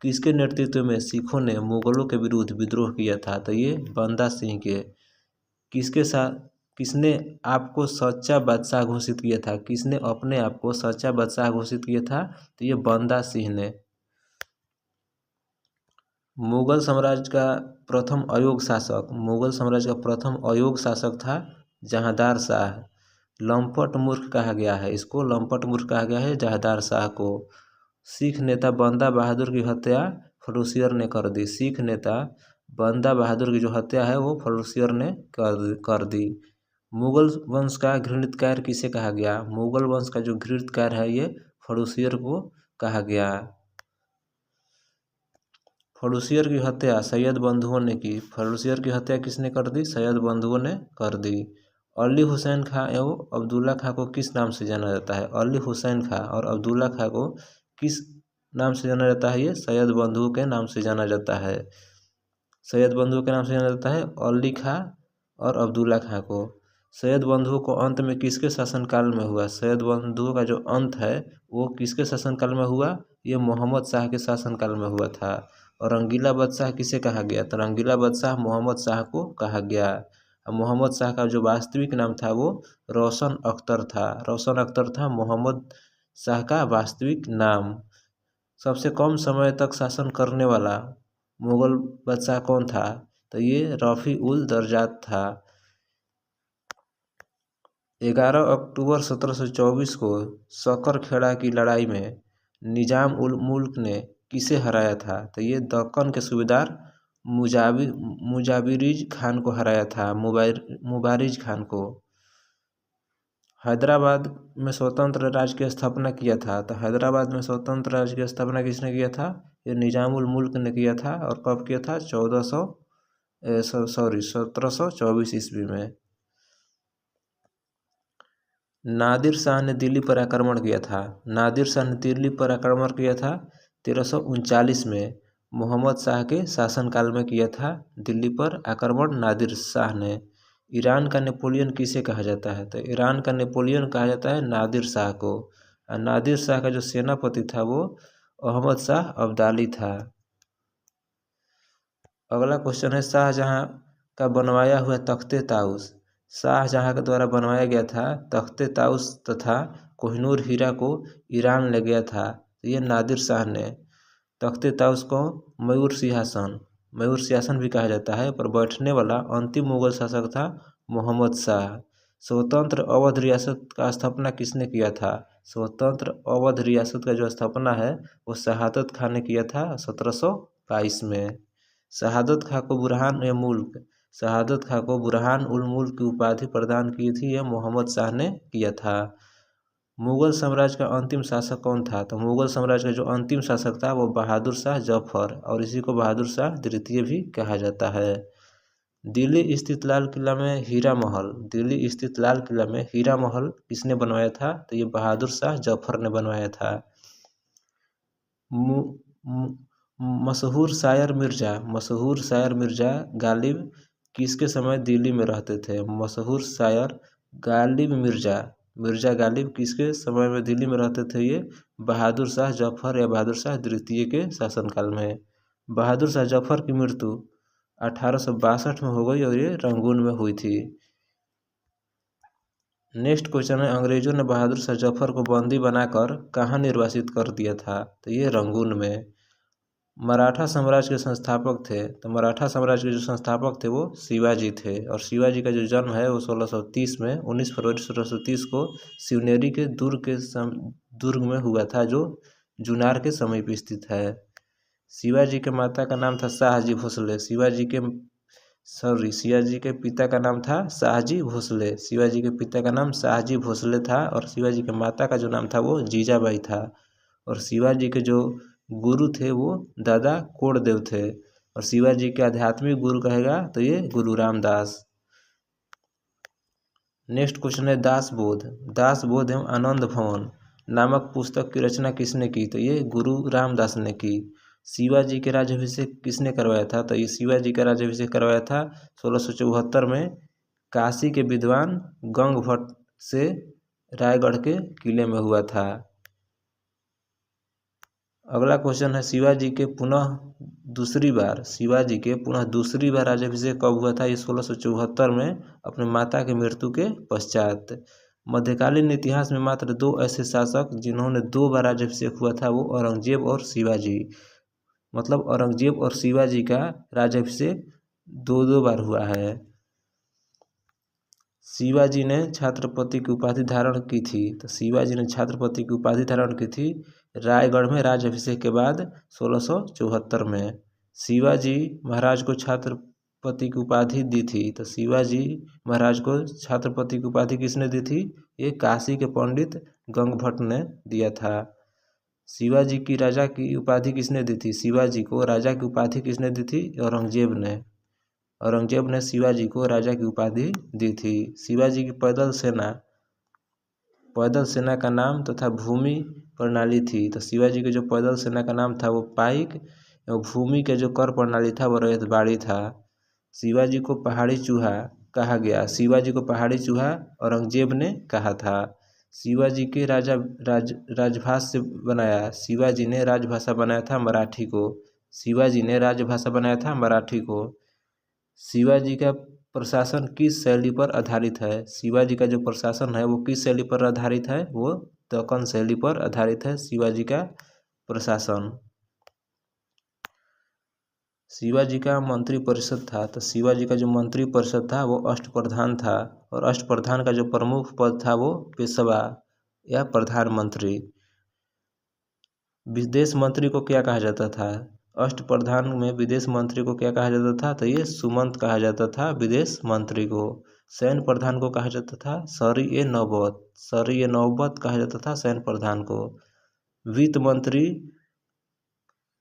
किसके नेतृत्व में सिखों ने मुगलों के विरुद्ध विद्रोह किया था? तो ये बंदा सिंह के। किसने आपको सच्चा बादशाह घोषित किया था? किसने अपने आप को सच्चा बादशाह घोषित किया था? तो ये बंदा सिंह ने। मुगल साम्राज्य का प्रथम अयोग्य शासक था जहांदार शाह। लंपट मूर्ख कहा गया है इसको, जहांदार शाह को। सिख नेता बंदा बहादुर की हत्या फर्रुखियर ने कर दी। सिख नेता बंदा बहादुर की जो हत्या है वो फर्रुखियर ने कर दी। मुगल वंश का घृणितकार किसे कहा गया? मुगल वंश का जो घृणितकार है ये फर्रुखियर को कहा गया। फर्रुखियर की हत्या सैयद बंधुओं ने की। फर्रुखियर की हत्या किसने कर दी? सैयद बंधुओं ने कर दी। अली हुसैन खां एवं अब्दुल्ला खां को किस नाम से जाना जाता है? अली हुसैन खां और अब्दुल्ला खां को किस नाम से जाना जाता है? ये सैयद बंधुओं के नाम से जाना जाता है। सैयद बंधुओं के नाम से जाना जाता है अली खां और अब्दुल्ला खां को। सैयद बंधुओं को अंत में किसके शासनकाल में हुआ? सैयद बंधुओं का जो अंत है वो किसके शासनकाल में हुआ? ये मोहम्मद शाह के शासनकाल में हुआ था। और रंगीला बादशाह किसे कहा गया? तो रंगीला बादशाह मोहम्मद शाह को कहा गया। मोहम्मद शाह का जो वास्तविक नाम था वो रोशन अख्तर था मोहम्मद शाह का वास्तविक नाम। सबसे कम समय तक शासन करने वाला मुगल बादशाह कौन था? तो ये रफ़ी उल दरजात था। 11 अक्टूबर 1724 को सकरखेड़ा की लड़ाई में निजाम उल मुल्क ने किसे हराया था? तो ये दक्कन के सूबेदार मुजाबिरिज खान को हराया था, मुबारिज खान को। हैदराबाद में स्वतंत्र राज्य की स्थापना किया था। तो हैदराबाद में स्वतंत्र राज्य की स्थापना किसने किया था? ये निजाम उल मुल्क ने किया था। और कब किया था? 1724 ईस्वी में। नादिर शाह ने दिल्ली पर आक्रमण किया था। नादिर शाह ने दिल्ली पर आक्रमण किया था 1339 में। मोहम्मद शाह के शासनकाल में किया था दिल्ली पर आक्रमण नादिर शाह ने। ईरान का नेपोलियन किसे कहा जाता है? तो ईरान का नेपोलियन कहा जाता है नादिर शाह को। और नादिर शाह का जो सेनापति था वो अहमद शाह अब्दाली था। अगला क्वेश्चन है शाहजहां का बनवाया हुआ तख्ते ताउस। शाहजहां के द्वारा बनवाया गया था तख्ते ताउस तथा कोहिनूर हीरा को ईरान ले गया था। तो ये नादिर शाह ने। तख्ते ताउस को मयूर सिंहासन भी कहा जाता है, पर बैठने वाला अंतिम मुगल शासक था मोहम्मद शाह। स्वतंत्र अवध रियासत का स्थापना किसने किया था? स्वतंत्र अवध रियासत का जो स्थापना है वो शहादत खान ने किया था 1722 में। शहादत खां को बुरहान उल मुल्क की उपाधि प्रदान की थी, यह मोहम्मद शाह ने किया था। मुगल साम्राज्य का अंतिम शासक कौन था? तो मुगल साम्राज्य का जो अंतिम शासक था वो बहादुर शाह जफर, और इसी को बहादुर शाह द्वितीय भी कहा जाता है। दिल्ली स्थित लाल किला में हीरा महल किसने बनवाया था? तो ये बहादुर शाह जफर ने बनवाया था। मशहूर शायर मिर्जा गालिब किसके समय दिल्ली में रहते थे? मशहूर शायर मिर्जा गालिब किसके समय में दिल्ली में रहते थे? ये बहादुर शाह जफर या बहादुर शाह द्वितीय के शासनकाल में। बहादुर शाह जफर की मृत्यु 1862 में हो गई और ये रंगून में हुई थी। नेक्स्ट क्वेश्चन है अंग्रेजों ने बहादुर शाह जफर को बंदी बनाकर कहाँ निर्वासित कर दिया था? तो ये रंगून में। मराठा साम्राज्य के संस्थापक थे। तो मराठा साम्राज्य के जो संस्थापक थे वो शिवाजी थे, और शिवाजी का जो जन्म है वो 1630 में 19 फरवरी 1630 को शिवनेरी के दुर्ग में हुआ था, जो जुनार के समीप स्थित है। शिवाजी के माता का नाम था शाहजी भोसले। शिवाजी के पिता का नाम था शाहजी भोसले। शिवाजी के पिता का नाम शाहजी भोसले था, और शिवाजी के माता का जो नाम था वो जीजाबाई था। और शिवाजी के जो गुरु थे वो दादा कोड़देव थे, और शिवाजी के आध्यात्मिक गुरु कहेगा तो ये गुरु रामदास। नेक्स्ट क्वेश्चन है दासबोध एवं आनंद भवन नामक पुस्तक की रचना किसने की? तो ये गुरु रामदास ने की। शिवाजी के राज्याभिषेक किसने करवाया था? तो ये शिवाजी का राज्याभिषेक करवाया था 1674 में काशी के विद्वान गंगभट्ट से रायगढ़ के किले में हुआ था। अगला क्वेश्चन है शिवाजी के पुनः दूसरी बार राज्याभिषेक कब हुआ था? ये 1674 में अपने माता की मृत्यु के पश्चात। मध्यकालीन इतिहास में मात्र 2 ऐसे शासक जिन्होंने 2 बार राज्याभिषेक हुआ था वो औरंगजेब और शिवाजी। मतलब औरंगजेब और शिवाजी का राज्याभिषेक 2 बार हुआ है। शिवाजी ने छत्रपति की उपाधि धारण की थी। तो शिवाजी ने छत्रपति की उपाधि धारण की थी रायगढ़ में राज्याभिषेक के बाद 1674 में। शिवाजी महाराज को छत्रपति की उपाधि दी थी। तो शिवाजी महाराज को छत्रपति की उपाधि किसने दी थी? ये काशी के पंडित गंगभट्ट ने दिया था। शिवाजी की राजा की उपाधि किसने दी थी? शिवाजी को राजा की उपाधि किसने दी थी? औरंगजेब ने शिवाजी को राजा की उपाधि दी थी। शिवाजी की पैदल सेना का नाम तथा भूमि प्रणाली थी। तो शिवाजी के जो पैदल सेना का नाम था वो पाइक, और भूमि के जो कर प्रणाली था वो रैयतबाड़ी था। शिवाजी को पहाड़ी चूहा कहा गया। शिवाजी को पहाड़ी चूहा औरंगजेब ने कहा था। शिवाजी के राजभाषा बनाया। शिवाजी ने राजभाषा बनाया था मराठी को। शिवाजी का प्रशासन किस शैली पर आधारित है? शिवाजी का जो प्रशासन है वो किस शैली पर आधारित है? वो दक्कन शैली पर आधारित है शिवाजी का प्रशासन। शिवाजी का मंत्री परिषद था, तो शिवाजी का जो मंत्री परिषद था वो अष्टप्रधान था, और अष्टप्रधान का जो प्रमुख पद था वो पेशवा या प्रधानमंत्री। विदेश मंत्री को क्या कहा जाता था? अष्टप्रधान में विदेश मंत्री को क्या कहा जाता था? तो ये सुमंत कहा जाता था विदेश मंत्री को। सैन्य प्रधान को कहा जाता था सर-ए-नौबत, सर-ए-नौबत कहा जाता था सैन्य प्रधान को। वित्त मंत्री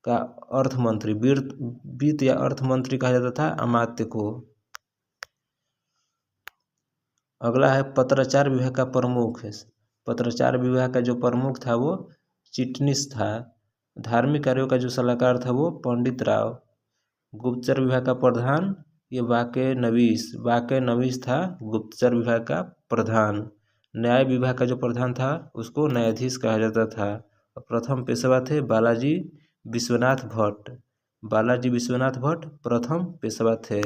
का अर्थ मंत्री, वित्त या अर्थ मंत्री कहा जाता था अमात्य को। अगला है पत्राचार विभाग का प्रमुख है। पत्राचार विभाग का जो प्रमुख था वो चिटनीस था। धार्मिक कार्यों का जो सलाहकार था वो पंडित राव। गुप्तचर विभाग का प्रधान ये वाके नवीस था गुप्तचर विभाग का प्रधान। न्याय विभाग का जो प्रधान था उसको न्यायाधीश कहा जाता था। प्रथम पेशवा थे बालाजी विश्वनाथ भट्ट। बालाजी विश्वनाथ भट्ट प्रथम पेशवा थे।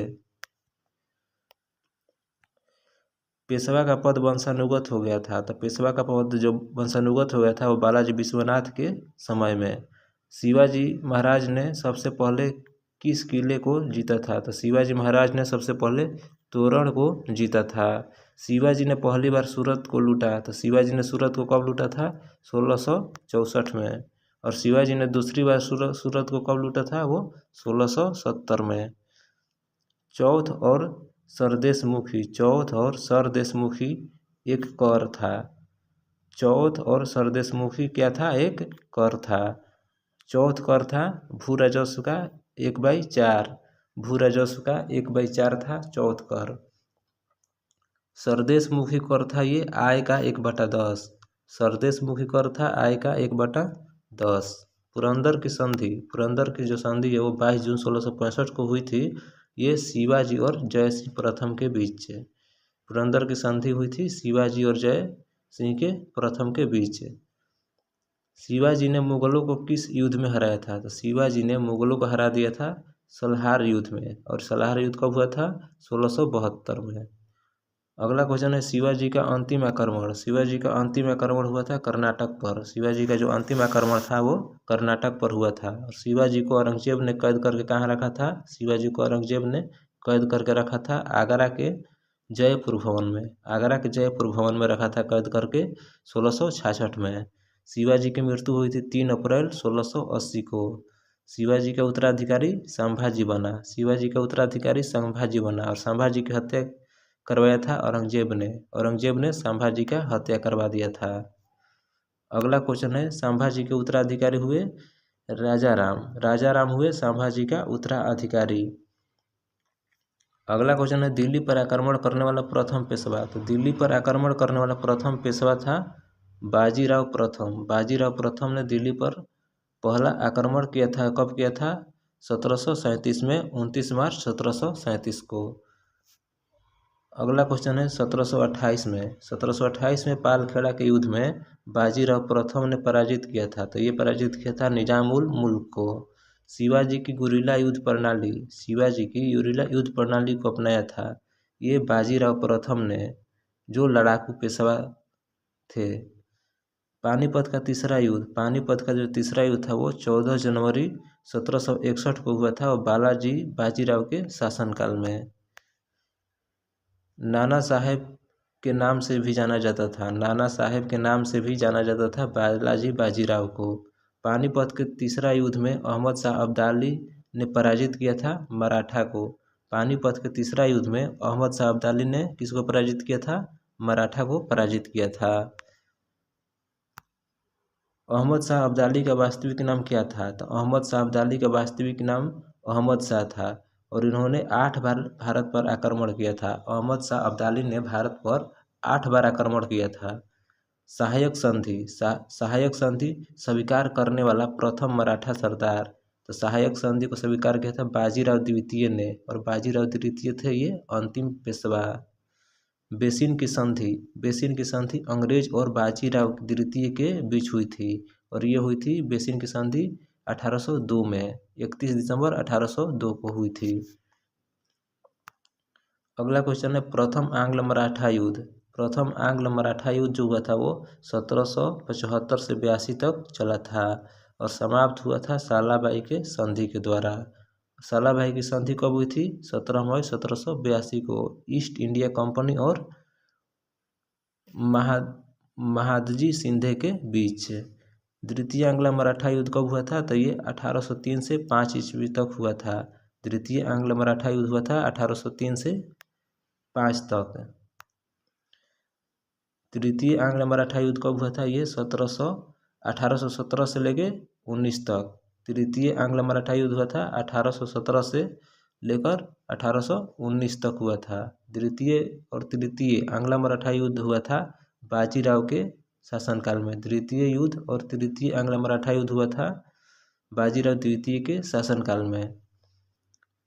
पेशवा का पद वंशानुगत हो गया था, तो पेशवा का पद जो वंशानुगत हो गया था वो बालाजी विश्वनाथ के समय में। शिवाजी महाराज ने सबसे पहले किस किले को जीता था? तो शिवाजी महाराज ने सबसे पहले तोरण को जीता था। शिवाजी ने पहली बार सूरत को लूटा, तो शिवाजी ने सूरत को कब लूटा था? 1664 में। और शिवाजी ने दूसरी बार सूरत को कब लूटा था? वो 1670 में। चौथ और सरदेशमुखी एक कर था। चौथ और सरदेशमुखी क्या था? एक कर था। चौथ कर था भू राजस्व का 1/4, भू राजस्व का 1/4 था चौथ कर। सरदेशमुखी कर था ये आय का 1/10। सरदेशमुखी कर था आय का 1/10। पुरंदर की जो संधि है वो 22 जून 1665 को हुई थी। ये शिवाजी और जय सिंह प्रथम के बीच है। पुरंदर की संधि हुई थी शिवाजी और जय सिंह के प्रथम के बीच। शिवाजी ने मुगलों को किस युद्ध में हराया था? तो शिवाजी ने मुगलों को हरा दिया था सलहार युद्ध में, और सलहार युद्ध कब हुआ था? 1672 में। अगला क्वेश्चन है शिवाजी का अंतिम आक्रमण। शिवाजी का अंतिम आक्रमण हुआ था कर्नाटक पर। शिवाजी का जो अंतिम आक्रमण था वो कर्नाटक पर हुआ था। और शिवाजी को औरंगजेब ने कैद करके कहाँ रखा था? शिवाजी को औरंगजेब ने कैद करके रखा था आगरा के जयपुर भवन में। आगरा के जयपुर भवन में रखा था कैद करके 1666 में। शिवाजी की मृत्यु हुई थी 3 अप्रैल 1680 को। शिवाजी का उत्तराधिकारी संभाजी बना। शिवाजी का उत्तराधिकारी संभाजी बना, और संभाजी की हत्या करवाया था औरंगजेब ने। औरंगजेब ने संभाजी का हत्या करवा दिया था। अगला क्वेश्चन है संभाजी के उत्तराधिकारी हुए राजाराम। राजाराम हुए संभाजी का उत्तराधिकारी। अगला क्वेश्चन है दिल्ली पर आक्रमण करने वाला प्रथम पेशवा। तो दिल्ली पर आक्रमण करने वाला प्रथम पेशवा था बाजीराव प्रथम। बाजीराव प्रथम ने दिल्ली पर पहला आक्रमण किया था। कब किया था? 1737 में, 29 मार्च 1737 को। अगला क्वेश्चन है 1728 में। 1728 में पालखेड़ा के युद्ध में बाजीराव प्रथम ने पराजित किया था। तो ये पराजित किया था निजामुल मुल्क को। शिवाजी की गुरिल्ला युद्ध प्रणाली को अपनाया था ये बाजीराव प्रथम ने, जो लड़ाकू पेशवा थे। पानीपत का जो तीसरा युद्ध था वो 14 जनवरी 1761 को हुआ था, और बाजीराव के शासनकाल में। नाना साहेब के नाम से भी जाना जाता था बालाजी बाजीराव को। पानीपत के तीसरा युद्ध में अहमद शाह अब्दाली ने पराजित किया था मराठा को। पानीपत के तीसरा युद्ध में अहमद शाह अब्दाली ने किसको पराजित किया था? मराठा को पराजित किया था। अहमद शाह अब्दाली का वास्तविक नाम क्या था? तो अहमद शाह अब्दाली का वास्तविक नाम अहमद शाह था, और इन्होंने 8 बार भारत पर आक्रमण किया था। अहमद शाह अब्दाली ने भारत पर 8 बार आक्रमण किया था। सहायक संधि स्वीकार करने वाला प्रथम मराठा सरदार। तो सहायक संधि को स्वीकार किया था बाजीराव द्वितीय ने, और बाजीराव द्वितीय थे ये अंतिम पेशवा। बेसिन की संधि अंग्रेज और बाजीराव द्वितीय के बीच हुई थी, और ये हुई थी बेसिन की संधि 1802 में, 31 दिसंबर 1802 को हुई थी। अगला क्वेश्चन है प्रथम आंग्ल मराठा युद्ध जो हुआ था वो 1775 से 82 तक चला था, और समाप्त हुआ था सालाबाई के संधि के द्वारा। सालाभाई की संधि कब हुई थी? 17 मई 1782 को ईस्ट इंडिया कंपनी और महा महादजी शिंदे के बीच। द्वितीय आंग्ल मराठा युद्ध कब हुआ था? तो ये 1803 से 5 ईस्वी तक हुआ था। द्वितीय आंग्ल मराठा युद्ध हुआ था 1803 से 5 तक। तृतीय आंग्ल मराठा युद्ध कब हुआ था? ये 1817 से लेके 19 तक। तृतीय आंग्ल मराठा युद्ध हुआ था 1817 से लेकर 1819 तक हुआ था। द्वितीय और तृतीय आंग्ल मराठा युद्ध हुआ था बाजीराव के शासनकाल में। द्वितीय युद्ध और तृतीय आंग्ल मराठा युद्ध हुआ था बाजीराव द्वितीय के शासनकाल में।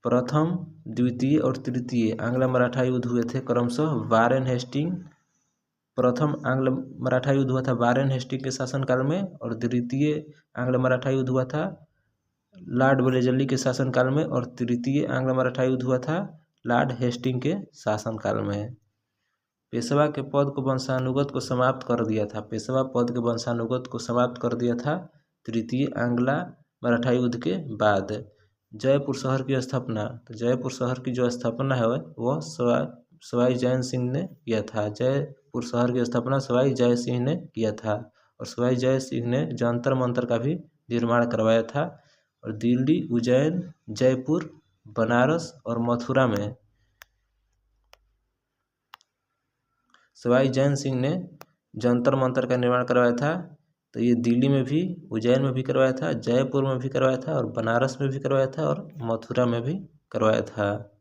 प्रथम, द्वितीय और तृतीय आंग्ल मराठा युद्ध हुए थे क्रमशः वारेन हेस्टिंग। प्रथम आंग्ल मराठा युद्ध हुआ था वारेन हेस्टिंग के शासनकाल में और द्वितीय आंग्ल मराठा युद्ध हुआ था लॉर्ड वेलेस्ली के शासनकाल में और तृतीय आंग्ल मराठा युद्ध हुआ था लॉर्ड हेस्टिंग के शासनकाल में। पेशवा के पद को वंशानुगत को समाप्त कर दिया था। पेशवा पद के वंशानुगत को समाप्त कर दिया था तृतीय आंग्ल मराठा युद्ध के बाद। जयपुर शहर की स्थापना, तो जयपुर शहर की जो स्थापना है वह सवाई जय सिंह ने किया था। जयपुर शहर की स्थापना सवाई जय सिंह ने किया था और सवाई जय सिंह ने जंतर मंतर का भी निर्माण करवाया था। और दिल्ली, उज्जैन, जयपुर, बनारस और मथुरा में सवाई जय सिंह ने जंतर मंतर का निर्माण करवाया था। तो ये दिल्ली में भी, उज्जैन में भी करवाया था, जयपुर में भी करवाया था और बनारस में भी करवाया था और मथुरा में भी करवाया था।